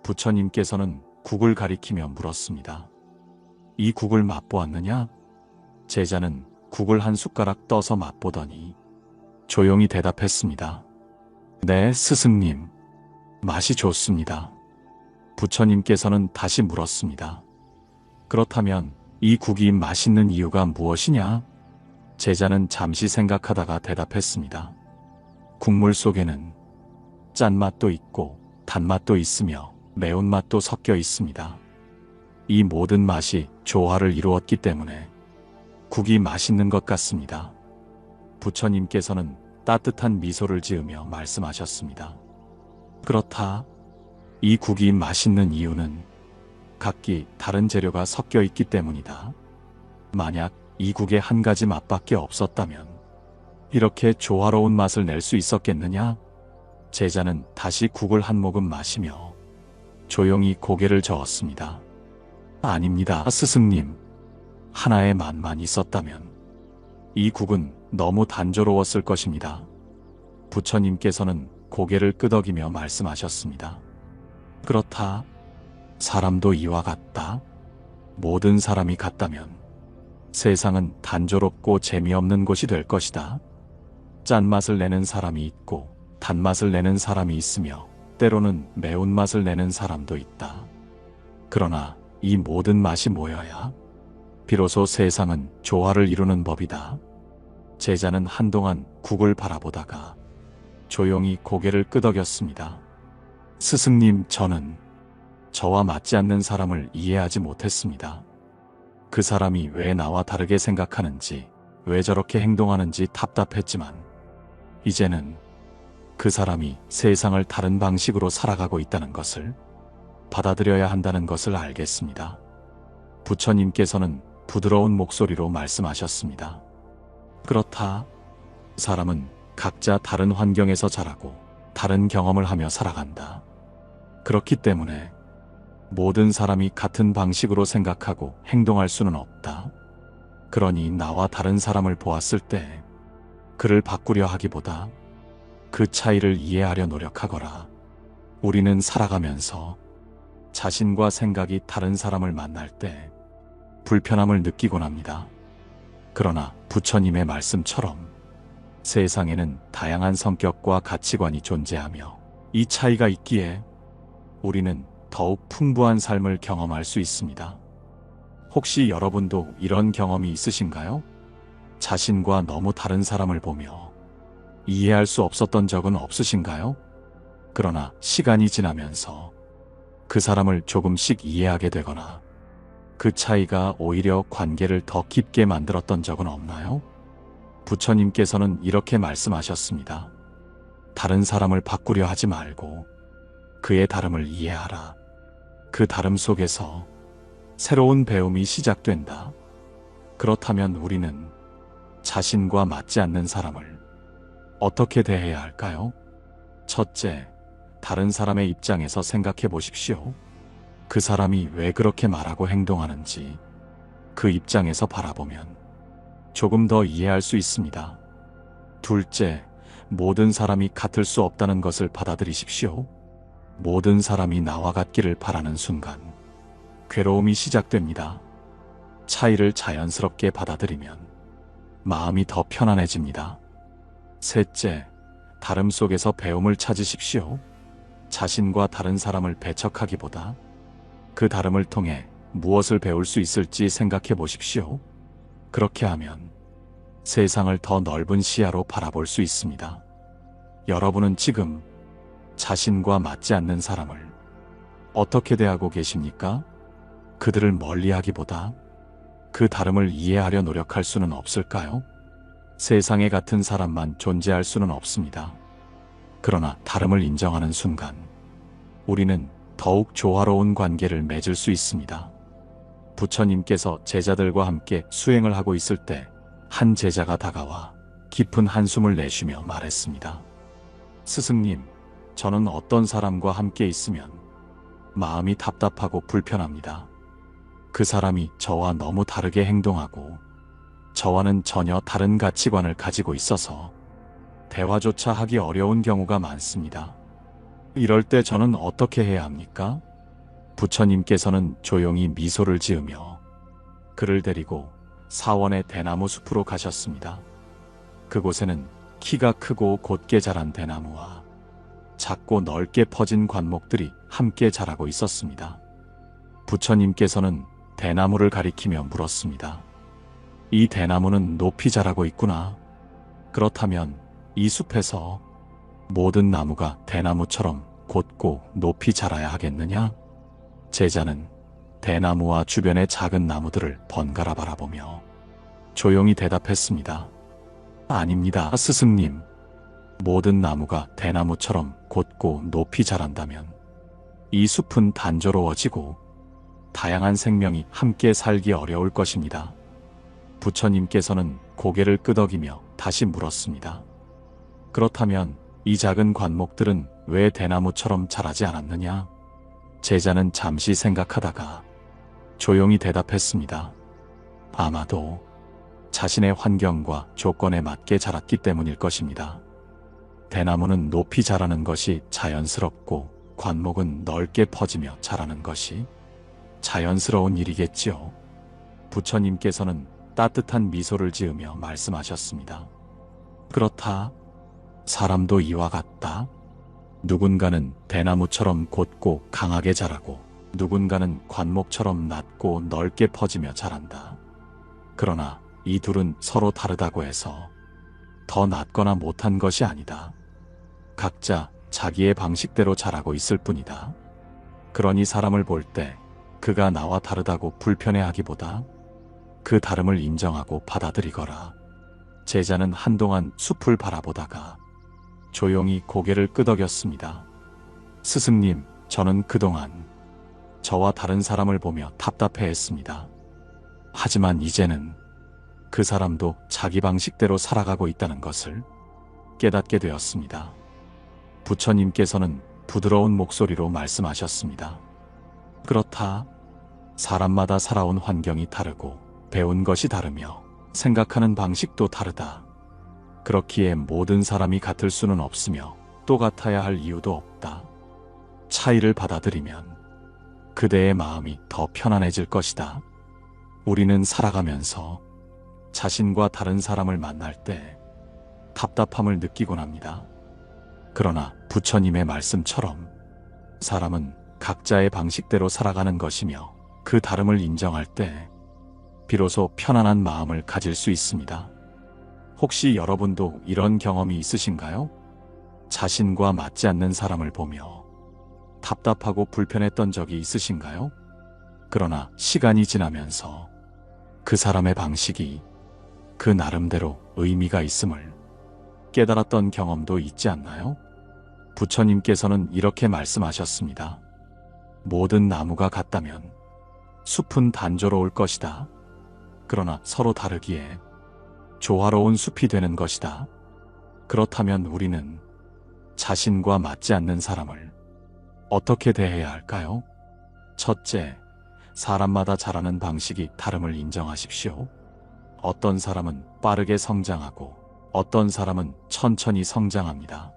부처님께서는 국을 가리키며 물었습니다. 이 국을 맛보았느냐? 제자는 국을 한 숟가락 떠서 맛보더니 조용히 대답했습니다. 네, 스승님. 맛이 좋습니다. 부처님께서는 다시 물었습니다. 그렇다면 이 국이 맛있는 이유가 무엇이냐? 제자는 잠시 생각하다가 대답했습니다. 국물 속에는 짠맛도 있고 단맛도 있으며 매운맛도 섞여 있습니다. 이 모든 맛이 조화를 이루었기 때문에 국이 맛있는 것 같습니다. 부처님께서는 따뜻한 미소를 지으며 말씀하셨습니다. 그렇다. 이 국이 맛있는 이유는 각기 다른 재료가 섞여 있기 때문이다. 만약 이 국에 한 가지 맛밖에 없었다면 이렇게 조화로운 맛을 낼 수 있었겠느냐? 제자는 다시 국을 한 모금 마시며 조용히 고개를 저었습니다. 아닙니다, 스승님. 하나의 맛만 있었다면 이 국은 너무 단조로웠을 것입니다. 부처님께서는 고개를 끄덕이며 말씀하셨습니다. 그렇다. 사람도 이와 같다. 모든 사람이 같다면 세상은 단조롭고 재미없는 곳이 될 것이다. 짠맛을 내는 사람이 있고 단맛을 내는 사람이 있으며 때로는 매운맛을 내는 사람도 있다. 그러나 이 모든 맛이 모여야 비로소 세상은 조화를 이루는 법이다. 제자는 한동안 국을 바라보다가 조용히 고개를 끄덕였습니다. 스승님, 저는 저와 맞지 않는 사람을 이해하지 못했습니다. 그 사람이 왜 나와 다르게 생각하는지, 왜 저렇게 행동하는지 답답했지만 이제는 그 사람이 세상을 다른 방식으로 살아가고 있다는 것을 받아들여야 한다는 것을 알겠습니다. 부처님께서는 부드러운 목소리로 말씀하셨습니다. 그렇다. 사람은 각자 다른 환경에서 자라고 다른 경험을 하며 살아간다. 그렇기 때문에 모든 사람이 같은 방식으로 생각하고 행동할 수는 없다. 그러니 나와 다른 사람을 보았을 때 그를 바꾸려 하기보다 그 차이를 이해하려 노력하거라. 우리는 살아가면서 자신과 생각이 다른 사람을 만날 때 불편함을 느끼곤 합니다. 그러나 부처님의 말씀처럼 세상에는 다양한 성격과 가치관이 존재하며 이 차이가 있기에 우리는 더욱 풍부한 삶을 경험할 수 있습니다. 혹시 여러분도 이런 경험이 있으신가요? 자신과 너무 다른 사람을 보며 이해할 수 없었던 적은 없으신가요? 그러나 시간이 지나면서 그 사람을 조금씩 이해하게 되거나 그 차이가 오히려 관계를 더 깊게 만들었던 적은 없나요? 부처님께서는 이렇게 말씀하셨습니다. 다른 사람을 바꾸려 하지 말고 그의 다름을 이해하라. 그 다름 속에서 새로운 배움이 시작된다. 그렇다면 우리는 자신과 맞지 않는 사람을 어떻게 대해야 할까요? 첫째, 다른 사람의 입장에서 생각해 보십시오. 그 사람이 왜 그렇게 말하고 행동하는지 그 입장에서 바라보면 조금 더 이해할 수 있습니다. 둘째, 모든 사람이 같을 수 없다는 것을 받아들이십시오. 모든 사람이 나와 같기를 바라는 순간 괴로움이 시작됩니다. 차이를 자연스럽게 받아들이면 마음이 더 편안해집니다. 셋째, 다름 속에서 배움을 찾으십시오. 자신과 다른 사람을 배척하기보다 그 다름을 통해 무엇을 배울 수 있을지 생각해 보십시오. 그렇게 하면 세상을 더 넓은 시야로 바라볼 수 있습니다. 여러분은 지금 자신과 맞지 않는 사람을 어떻게 대하고 계십니까? 그들을 멀리하기보다 그 다름을 이해하려 노력할 수는 없을까요? 세상에 같은 사람만 존재할 수는 없습니다. 그러나 다름을 인정하는 순간 우리는 더욱 조화로운 관계를 맺을 수 있습니다. 부처님께서 제자들과 함께 수행을 하고 있을 때 한 제자가 다가와 깊은 한숨을 내쉬며 말했습니다. 스승님, 저는 어떤 사람과 함께 있으면 마음이 답답하고 불편합니다. 그 사람이 저와 너무 다르게 행동하고 저와는 전혀 다른 가치관을 가지고 있어서 대화조차 하기 어려운 경우가 많습니다. 이럴 때 저는 어떻게 해야 합니까? 부처님께서는 조용히 미소를 지으며 그를 데리고 사원의 대나무 숲으로 가셨습니다. 그곳에는 키가 크고 곧게 자란 대나무와 작고 넓게 퍼진 관목들이 함께 자라고 있었습니다. 부처님께서는 대나무를 가리키며 물었습니다. 이 대나무는 높이 자라고 있구나. 그렇다면 이 숲에서 모든 나무가 대나무처럼 곧고 높이 자라야 하겠느냐? 제자는 대나무와 주변의 작은 나무들을 번갈아 바라보며 조용히 대답했습니다. 아닙니다, 스승님. 모든 나무가 대나무처럼 곧고 높이 자란다면 이 숲은 단조로워지고 다양한 생명이 함께 살기 어려울 것입니다. 부처님께서는 고개를 끄덕이며 다시 물었습니다. 그렇다면 이 작은 관목들은 왜 대나무처럼 자라지 않았느냐? 제자는 잠시 생각하다가 조용히 대답했습니다. 아마도 자신의 환경과 조건에 맞게 자랐기 때문일 것입니다. 대나무는 높이 자라는 것이 자연스럽고 관목은 넓게 퍼지며 자라는 것이 자연스러운 일이겠지요. 부처님께서는 따뜻한 미소를 지으며 말씀하셨습니다. 그렇다. 사람도 이와 같다. 누군가는 대나무처럼 곧고 강하게 자라고 누군가는 관목처럼 낮고 넓게 퍼지며 자란다. 그러나 이 둘은 서로 다르다고 해서 더 낫거나 못한 것이 아니다. 각자 자기의 방식대로 자라고 있을 뿐이다. 그러니 사람을 볼 때 그가 나와 다르다고 불편해하기보다 그 다름을 인정하고 받아들이거라. 제자는 한동안 숲을 바라보다가 조용히 고개를 끄덕였습니다. 스승님, 저는 그동안 저와 다른 사람을 보며 답답해했습니다. 하지만 이제는 그 사람도 자기 방식대로 살아가고 있다는 것을 깨닫게 되었습니다. 부처님께서는 부드러운 목소리로 말씀하셨습니다. 그렇다. 사람마다 살아온 환경이 다르고 배운 것이 다르며 생각하는 방식도 다르다. 그렇기에 모든 사람이 같을 수는 없으며 또 같아야 할 이유도 없다. 차이를 받아들이면 그대의 마음이 더 편안해질 것이다. 우리는 살아가면서 자신과 다른 사람을 만날 때 답답함을 느끼곤 합니다. 그러나 부처님의 말씀처럼 사람은 각자의 방식대로 살아가는 것이며 그 다름을 인정할 때 비로소 편안한 마음을 가질 수 있습니다. 혹시 여러분도 이런 경험이 있으신가요? 자신과 맞지 않는 사람을 보며 답답하고 불편했던 적이 있으신가요? 그러나 시간이 지나면서 그 사람의 방식이 그 나름대로 의미가 있음을 깨달았던 경험도 있지 않나요? 부처님께서는 이렇게 말씀하셨습니다. 모든 나무가 같다면 숲은 단조로울 것이다. 그러나 서로 다르기에 조화로운 숲이 되는 것이다. 그렇다면 우리는 자신과 맞지 않는 사람을 어떻게 대해야 할까요? 첫째, 사람마다 자라는 방식이 다름을 인정하십시오. 어떤 사람은 빠르게 성장하고 어떤 사람은 천천히 성장합니다.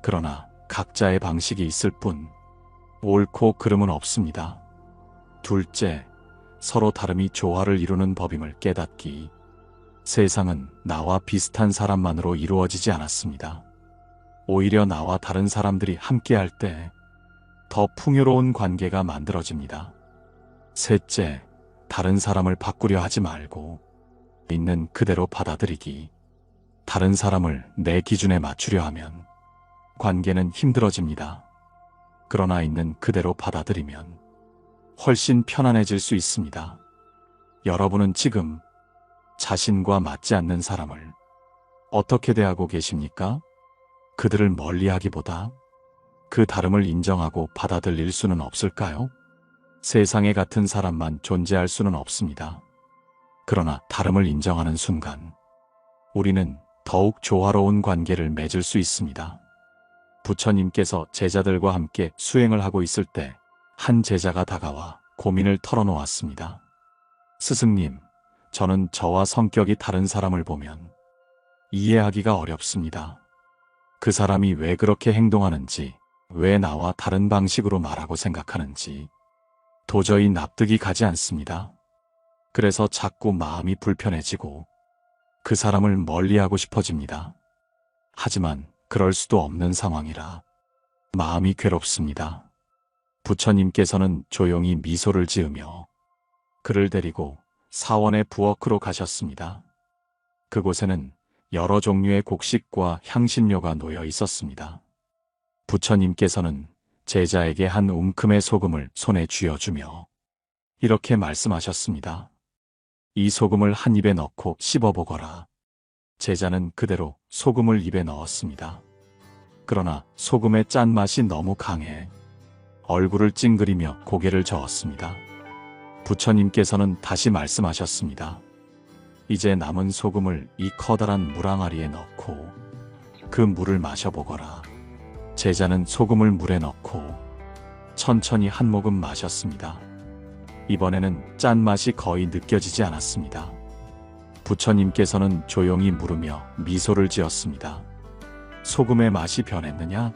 그러나 각자의 방식이 있을 뿐 옳고 그름은 없습니다. 둘째, 서로 다름이 조화를 이루는 법임을 깨닫기. 세상은 나와 비슷한 사람만으로 이루어지지 않았습니다. 오히려 나와 다른 사람들이 함께할 때 더 풍요로운 관계가 만들어집니다. 셋째, 다른 사람을 바꾸려 하지 말고 있는 그대로 받아들이기. 다른 사람을 내 기준에 맞추려 하면 관계는 힘들어집니다. 그러나 있는 그대로 받아들이면 훨씬 편안해질 수 있습니다. 여러분은 지금 자신과 맞지 않는 사람을 어떻게 대하고 계십니까? 그들을 멀리하기보다 그 다름을 인정하고 받아들일 수는 없을까요? 세상에 같은 사람만 존재할 수는 없습니다. 그러나 다름을 인정하는 순간 우리는 더욱 조화로운 관계를 맺을 수 있습니다. 부처님께서 제자들과 함께 수행을 하고 있을 때 한 제자가 다가와 고민을 털어놓았습니다. 스승님, 저는 저와 성격이 다른 사람을 보면 이해하기가 어렵습니다. 그 사람이 왜 그렇게 행동하는지, 왜 나와 다른 방식으로 말하고 생각하는지 도저히 납득이 가지 않습니다. 그래서 자꾸 마음이 불편해지고 그 사람을 멀리하고 싶어집니다. 하지만 그럴 수도 없는 상황이라 마음이 괴롭습니다. 부처님께서는 조용히 미소를 지으며 그를 데리고 사원의 부엌으로 가셨습니다. 그곳에는 여러 종류의 곡식과 향신료가 놓여 있었습니다. 부처님께서는 제자에게 한 움큼의 소금을 손에 쥐어주며 이렇게 말씀하셨습니다. 이 소금을 한 입에 넣고 씹어보거라. 제자는 그대로 소금을 입에 넣었습니다. 그러나 소금의 짠맛이 너무 강해 얼굴을 찡그리며 고개를 저었습니다. 부처님께서는 다시 말씀하셨습니다. 이제 남은 소금을 이 커다란 물항아리에 넣고 그 물을 마셔보거라. 제자는 소금을 물에 넣고 천천히 한 모금 마셨습니다. 이번에는 짠맛이 거의 느껴지지 않았습니다. 부처님께서는 조용히 물으며 미소를 지었습니다. 소금의 맛이 변했느냐?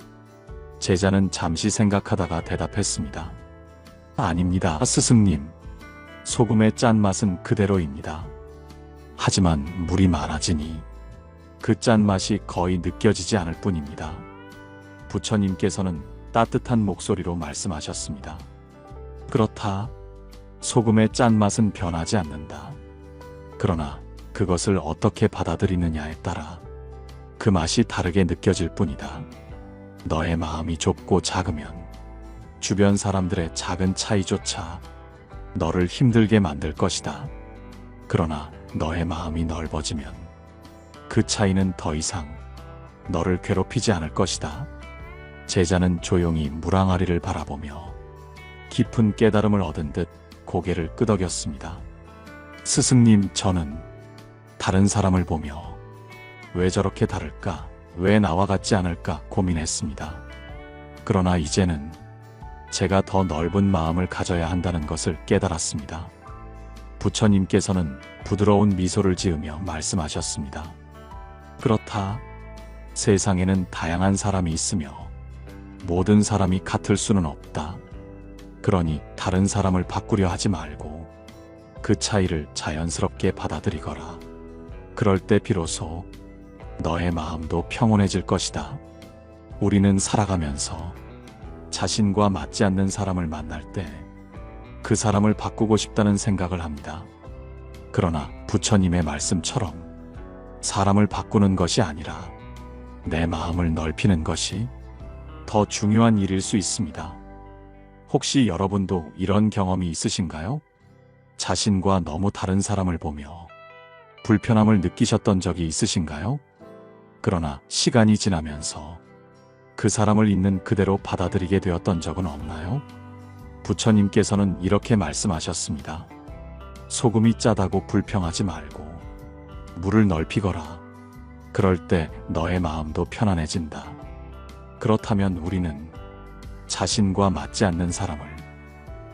제자는 잠시 생각하다가 대답했습니다. 아닙니다, 스승님. 소금의 짠맛은 그대로입니다. 하지만 물이 많아지니 그 짠맛이 거의 느껴지지 않을 뿐입니다. 부처님께서는 따뜻한 목소리로 말씀하셨습니다. 그렇다. 소금의 짠맛은 변하지 않는다. 그러나 그것을 어떻게 받아들이느냐에 따라 그 맛이 다르게 느껴질 뿐이다. 너의 마음이 좁고 작으면 주변 사람들의 작은 차이조차 너를 힘들게 만들 것이다. 그러나 너의 마음이 넓어지면 그 차이는 더 이상 너를 괴롭히지 않을 것이다. 제자는 조용히 물항아리를 바라보며 깊은 깨달음을 얻은 듯 고개를 끄덕였습니다. 스승님, 저는 다른 사람을 보며 왜 저렇게 다를까? 왜 나와 같지 않을까 고민했습니다. 그러나 이제는 제가 더 넓은 마음을 가져야 한다는 것을 깨달았습니다. 부처님께서는 부드러운 미소를 지으며 말씀하셨습니다. 그렇다. 세상에는 다양한 사람이 있으며 모든 사람이 같을 수는 없다. 그러니 다른 사람을 바꾸려 하지 말고 그 차이를 자연스럽게 받아들이거라. 그럴 때 비로소 너의 마음도 평온해질 것이다. 우리는 살아가면서 자신과 맞지 않는 사람을 만날 때 그 사람을 바꾸고 싶다는 생각을 합니다. 그러나 부처님의 말씀처럼 사람을 바꾸는 것이 아니라 내 마음을 넓히는 것이 더 중요한 일일 수 있습니다. 혹시 여러분도 이런 경험이 있으신가요? 자신과 너무 다른 사람을 보며 불편함을 느끼셨던 적이 있으신가요? 그러나 시간이 지나면서 그 사람을 있는 그대로 받아들이게 되었던 적은 없나요? 부처님께서는 이렇게 말씀하셨습니다. 소금이 짜다고 불평하지 말고 물을 넓히거라. 그럴 때 너의 마음도 편안해진다. 그렇다면 우리는 자신과 맞지 않는 사람을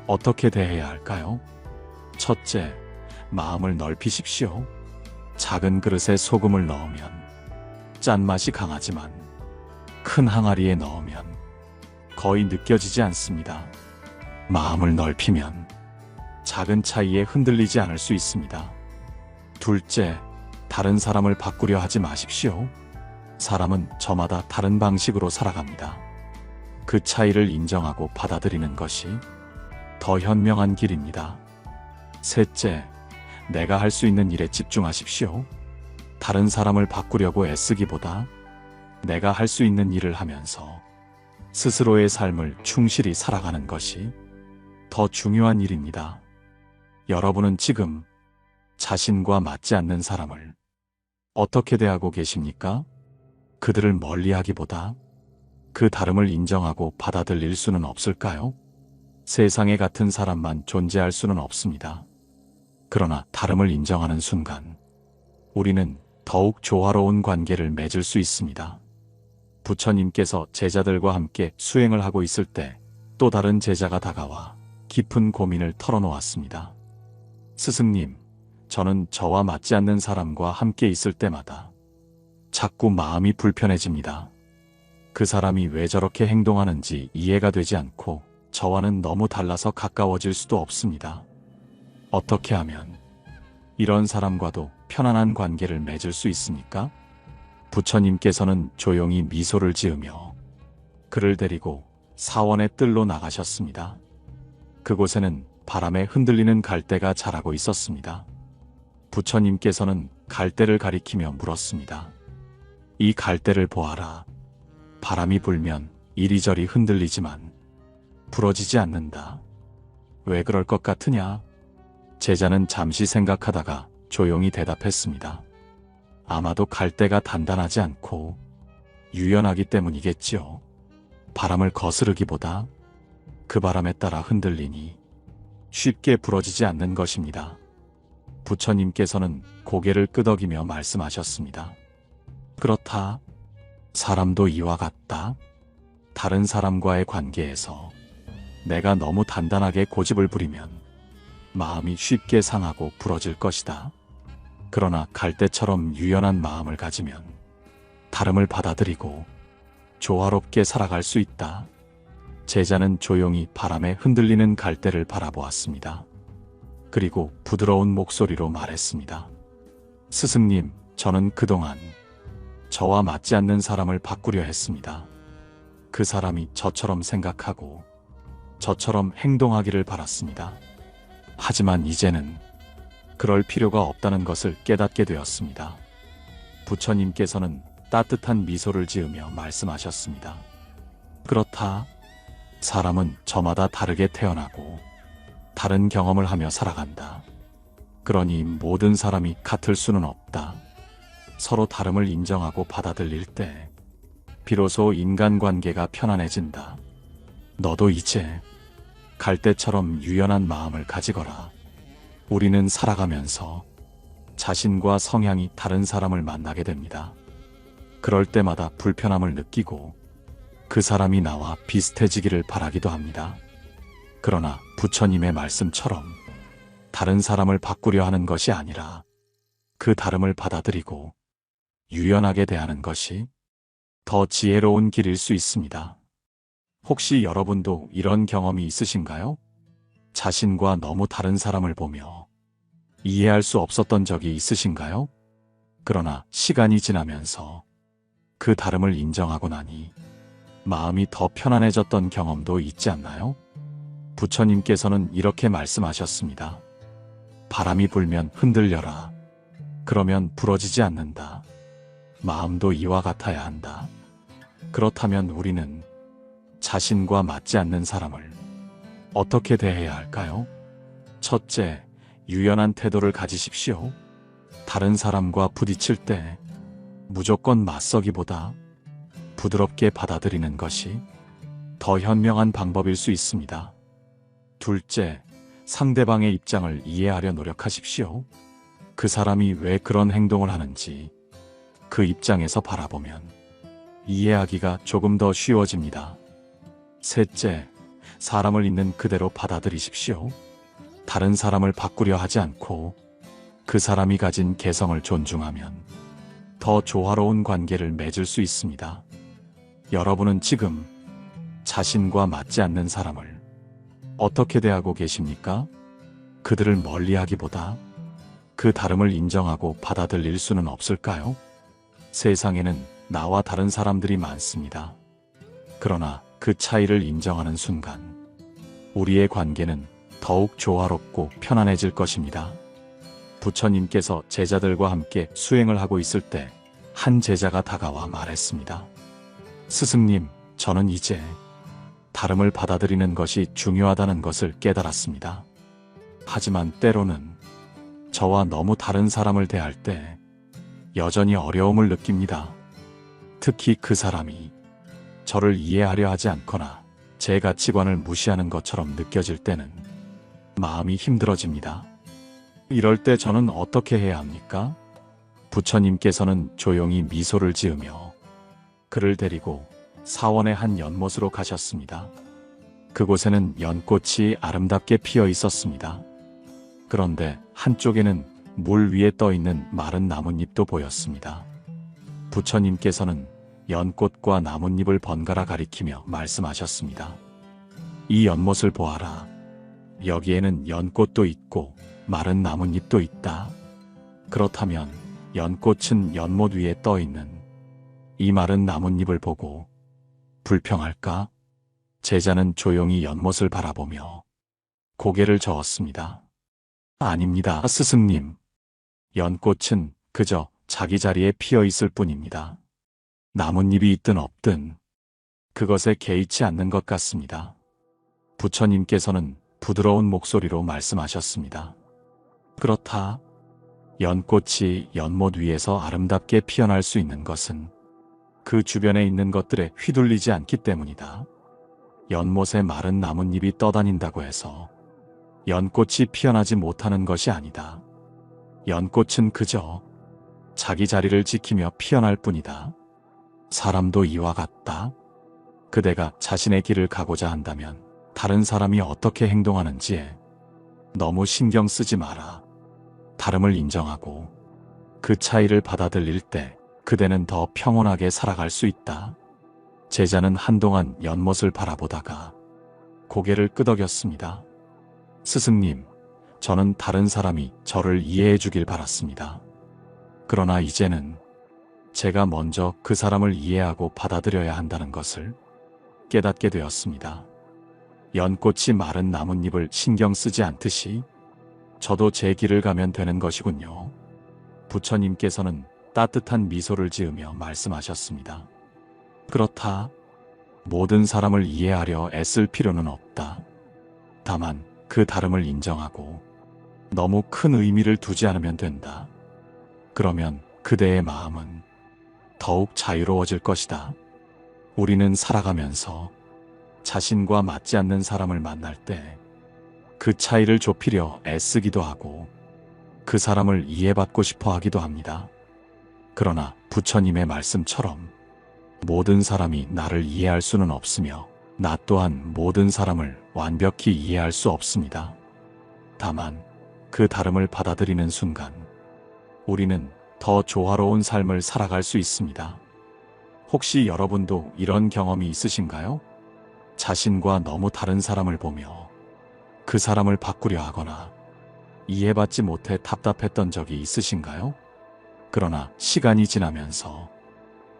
어떻게 대해야 할까요? 첫째, 마음을 넓히십시오. 작은 그릇에 소금을 넣으면 짠맛이 강하지만 큰 항아리에 넣으면 거의 느껴지지 않습니다. 마음을 넓히면 작은 차이에 흔들리지 않을 수 있습니다. 둘째, 다른 사람을 바꾸려 하지 마십시오. 사람은 저마다 다른 방식으로 살아갑니다. 그 차이를 인정하고 받아들이는 것이 더 현명한 길입니다. 셋째, 내가 할 수 있는 일에 집중하십시오. 다른 사람을 바꾸려고 애쓰기보다 내가 할 수 있는 일을 하면서 스스로의 삶을 충실히 살아가는 것이 더 중요한 일입니다. 여러분은 지금 자신과 맞지 않는 사람을 어떻게 대하고 계십니까? 그들을 멀리하기보다 그 다름을 인정하고 받아들일 수는 없을까요? 세상에 같은 사람만 존재할 수는 없습니다. 그러나 다름을 인정하는 순간 우리는 더욱 조화로운 관계를 맺을 수 있습니다. 부처님께서 제자들과 함께 수행을 하고 있을 때 또 다른 제자가 다가와 깊은 고민을 털어놓았습니다. 스승님, 저는 저와 맞지 않는 사람과 함께 있을 때마다 자꾸 마음이 불편해집니다. 그 사람이 왜 저렇게 행동하는지 이해가 되지 않고 저와는 너무 달라서 가까워질 수도 없습니다. 어떻게 하면 이런 사람과도 편안한 관계를 맺을 수 있습니까? 부처님께서는 조용히 미소를 지으며 그를 데리고 사원의 뜰로 나가셨습니다. 그곳에는 바람에 흔들리는 갈대가 자라고 있었습니다. 부처님께서는 갈대를 가리키며 물었습니다. 이 갈대를 보아라. 바람이 불면 이리저리 흔들리지만 부러지지 않는다. 왜 그럴 것 같으냐? 제자는 잠시 생각하다가 조용히 대답했습니다. 아마도 갈대가 단단하지 않고 유연하기 때문이겠지요. 바람을 거스르기보다 그 바람에 따라 흔들리니 쉽게 부러지지 않는 것입니다. 부처님께서는 고개를 끄덕이며 말씀하셨습니다. 그렇다. 사람도 이와 같다. 다른 사람과의 관계에서 내가 너무 단단하게 고집을 부리면 마음이 쉽게 상하고 부러질 것이다. 그러나 갈대처럼 유연한 마음을 가지면 다름을 받아들이고 조화롭게 살아갈 수 있다. 제자는 조용히 바람에 흔들리는 갈대를 바라보았습니다. 그리고 부드러운 목소리로 말했습니다. 스승님, 저는 그동안 저와 맞지 않는 사람을 바꾸려 했습니다. 그 사람이 저처럼 생각하고 저처럼 행동하기를 바랐습니다. 하지만 이제는 그럴 필요가 없다는 것을 깨닫게 되었습니다. 부처님께서는 따뜻한 미소를 지으며 말씀하셨습니다. 그렇다. 사람은 저마다 다르게 태어나고 다른 경험을 하며 살아간다. 그러니 모든 사람이 같을 수는 없다. 서로 다름을 인정하고 받아들일 때 비로소 인간관계가 편안해진다. 너도 이제 갈대처럼 유연한 마음을 가지거라. 우리는 살아가면서 자신과 성향이 다른 사람을 만나게 됩니다. 그럴 때마다 불편함을 느끼고 그 사람이 나와 비슷해지기를 바라기도 합니다. 그러나 부처님의 말씀처럼 다른 사람을 바꾸려 하는 것이 아니라 그 다름을 받아들이고 유연하게 대하는 것이 더 지혜로운 길일 수 있습니다. 혹시 여러분도 이런 경험이 있으신가요? 자신과 너무 다른 사람을 보며 이해할 수 없었던 적이 있으신가요? 그러나 시간이 지나면서 그 다름을 인정하고 나니 마음이 더 편안해졌던 경험도 있지 않나요? 부처님께서는 이렇게 말씀하셨습니다. 바람이 불면 흔들려라. 그러면 부러지지 않는다. 마음도 이와 같아야 한다. 그렇다면 우리는 자신과 맞지 않는 사람을 어떻게 대해야 할까요? 첫째, 유연한 태도를 가지십시오. 다른 사람과 부딪힐 때 무조건 맞서기보다 부드럽게 받아들이는 것이 더 현명한 방법일 수 있습니다. 둘째, 상대방의 입장을 이해하려 노력하십시오. 그 사람이 왜 그런 행동을 하는지 그 입장에서 바라보면 이해하기가 조금 더 쉬워집니다. 셋째, 사람을 있는 그대로 받아들이십시오. 다른 사람을 바꾸려 하지 않고 그 사람이 가진 개성을 존중하면 더 조화로운 관계를 맺을 수 있습니다. 여러분은 지금 자신과 맞지 않는 사람을 어떻게 대하고 계십니까? 그들을 멀리하기보다 그 다름을 인정하고 받아들일 수는 없을까요? 세상에는 나와 다른 사람들이 많습니다. 그러나 그 차이를 인정하는 순간 우리의 관계는 더욱 조화롭고 편안해질 것입니다. 부처님께서 제자들과 함께 수행을 하고 있을 때 한 제자가 다가와 말했습니다. 스승님, 저는 이제 다름을 받아들이는 것이 중요하다는 것을 깨달았습니다. 하지만 때로는 저와 너무 다른 사람을 대할 때 여전히 어려움을 느낍니다. 특히 그 사람이 저를 이해하려 하지 않거나 제 가치관을 무시하는 것처럼 느껴질 때는 마음이 힘들어집니다. 이럴 때 저는 어떻게 해야 합니까? 부처님께서는 조용히 미소를 지으며 그를 데리고 사원의 한 연못으로 가셨습니다. 그곳에는 연꽃이 아름답게 피어 있었습니다. 그런데 한쪽에는 물 위에 떠 있는 마른 나뭇잎도 보였습니다. 부처님께서는 연꽃과 나뭇잎을 번갈아 가리키며 말씀하셨습니다. 이 연못을 보아라. 여기에는 연꽃도 있고 마른 나뭇잎도 있다. 그렇다면 연꽃은 연못 위에 떠 있는 이 마른 나뭇잎을 보고 불평할까? 제자는 조용히 연못을 바라보며 고개를 저었습니다. 아닙니다, 스승님. 연꽃은 그저 자기 자리에 피어 있을 뿐입니다. 나뭇잎이 있든 없든 그것에 개의치 않는 것 같습니다. 부처님께서는 부드러운 목소리로 말씀하셨습니다. 그렇다. 연꽃이 연못 위에서 아름답게 피어날 수 있는 것은 그 주변에 있는 것들에 휘둘리지 않기 때문이다. 연못에 마른 나뭇잎이 떠다닌다고 해서 연꽃이 피어나지 못하는 것이 아니다. 연꽃은 그저 자기 자리를 지키며 피어날 뿐이다. 사람도 이와 같다. 그대가 자신의 길을 가고자 한다면 다른 사람이 어떻게 행동하는지에 너무 신경 쓰지 마라. 다름을 인정하고 그 차이를 받아들일 때 그대는 더 평온하게 살아갈 수 있다. 제자는 한동안 연못을 바라보다가 고개를 끄덕였습니다. 스승님, 저는 다른 사람이 저를 이해해 주길 바랐습니다. 그러나 이제는 제가 먼저 그 사람을 이해하고 받아들여야 한다는 것을 깨닫게 되었습니다. 연꽃이 마른 나뭇잎을 신경 쓰지 않듯이 저도 제 길을 가면 되는 것이군요. 부처님께서는 따뜻한 미소를 지으며 말씀하셨습니다. 그렇다. 모든 사람을 이해하려 애쓸 필요는 없다. 다만 그 다름을 인정하고 너무 큰 의미를 두지 않으면 된다. 그러면 그대의 마음은 더욱 자유로워질 것이다. 우리는 살아가면서 자신과 맞지 않는 사람을 만날 때 그 차이를 좁히려 애쓰기도 하고 그 사람을 이해받고 싶어 하기도 합니다. 그러나 부처님의 말씀처럼 모든 사람이 나를 이해할 수는 없으며 나 또한 모든 사람을 완벽히 이해할 수 없습니다. 다만 그 다름을 받아들이는 순간 우리는 더 조화로운 삶을 살아갈 수 있습니다. 혹시 여러분도 이런 경험이 있으신가요? 자신과 너무 다른 사람을 보며 그 사람을 바꾸려 하거나 이해받지 못해 답답했던 적이 있으신가요? 그러나 시간이 지나면서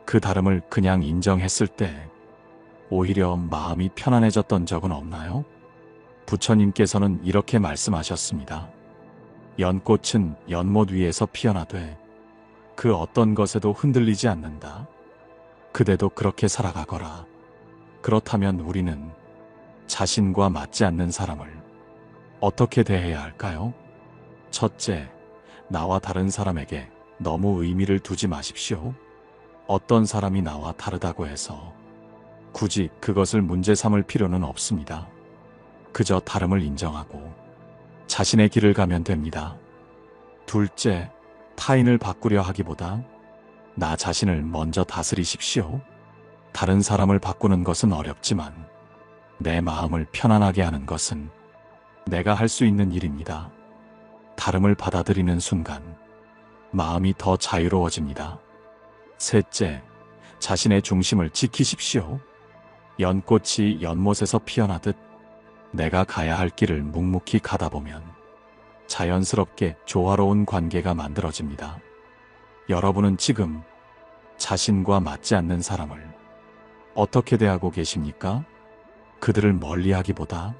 그 다름을 그냥 인정했을 때 오히려 마음이 편안해졌던 적은 없나요? 부처님께서는 이렇게 말씀하셨습니다. 연꽃은 연못 위에서 피어나되 그 어떤 것에도 흔들리지 않는다. 그대도 그렇게 살아가거라. 그렇다면 우리는 자신과 맞지 않는 사람을 어떻게 대해야 할까요? 첫째, 나와 다른 사람에게 너무 의미를 두지 마십시오. 어떤 사람이 나와 다르다고 해서 굳이 그것을 문제 삼을 필요는 없습니다. 그저 다름을 인정하고 자신의 길을 가면 됩니다. 둘째, 타인을 바꾸려 하기보다 나 자신을 먼저 다스리십시오. 다른 사람을 바꾸는 것은 어렵지만 내 마음을 편안하게 하는 것은 내가 할 수 있는 일입니다. 다름을 받아들이는 순간 마음이 더 자유로워집니다. 셋째, 자신의 중심을 지키십시오. 연꽃이 연못에서 피어나듯 내가 가야 할 길을 묵묵히 가다 보면 자연스럽게 조화로운 관계가 만들어집니다. 여러분은 지금 자신과 맞지 않는 사람을 어떻게 대하고 계십니까? 그들을 멀리하기보다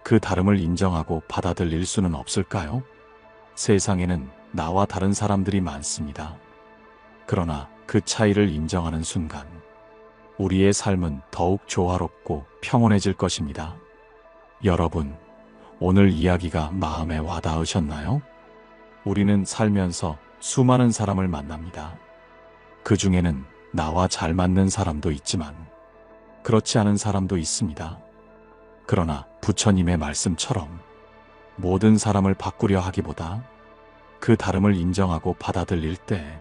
그 다름을 인정하고 받아들일 수는 없을까요? 세상에는 나와 다른 사람들이 많습니다. 그러나 그 차이를 인정하는 순간 우리의 삶은 더욱 조화롭고 평온해질 것입니다. 여러분, 오늘 이야기가 마음에 와닿으셨나요? 우리는 살면서 수많은 사람을 만납니다. 그 중에는 나와 잘 맞는 사람도 있지만 그렇지 않은 사람도 있습니다. 그러나 부처님의 말씀처럼 모든 사람을 바꾸려 하기보다 그 다름을 인정하고 받아들일 때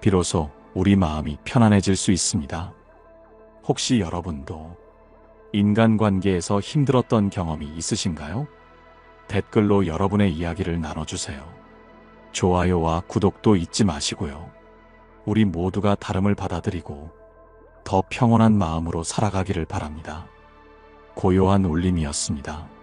비로소 우리 마음이 편안해질 수 있습니다. 혹시 여러분도 인간관계에서 힘들었던 경험이 있으신가요? 댓글로 여러분의 이야기를 나눠주세요. 좋아요와 구독도 잊지 마시고요. 우리 모두가 다름을 받아들이고 더 평온한 마음으로 살아가기를 바랍니다. 고요한 울림이었습니다.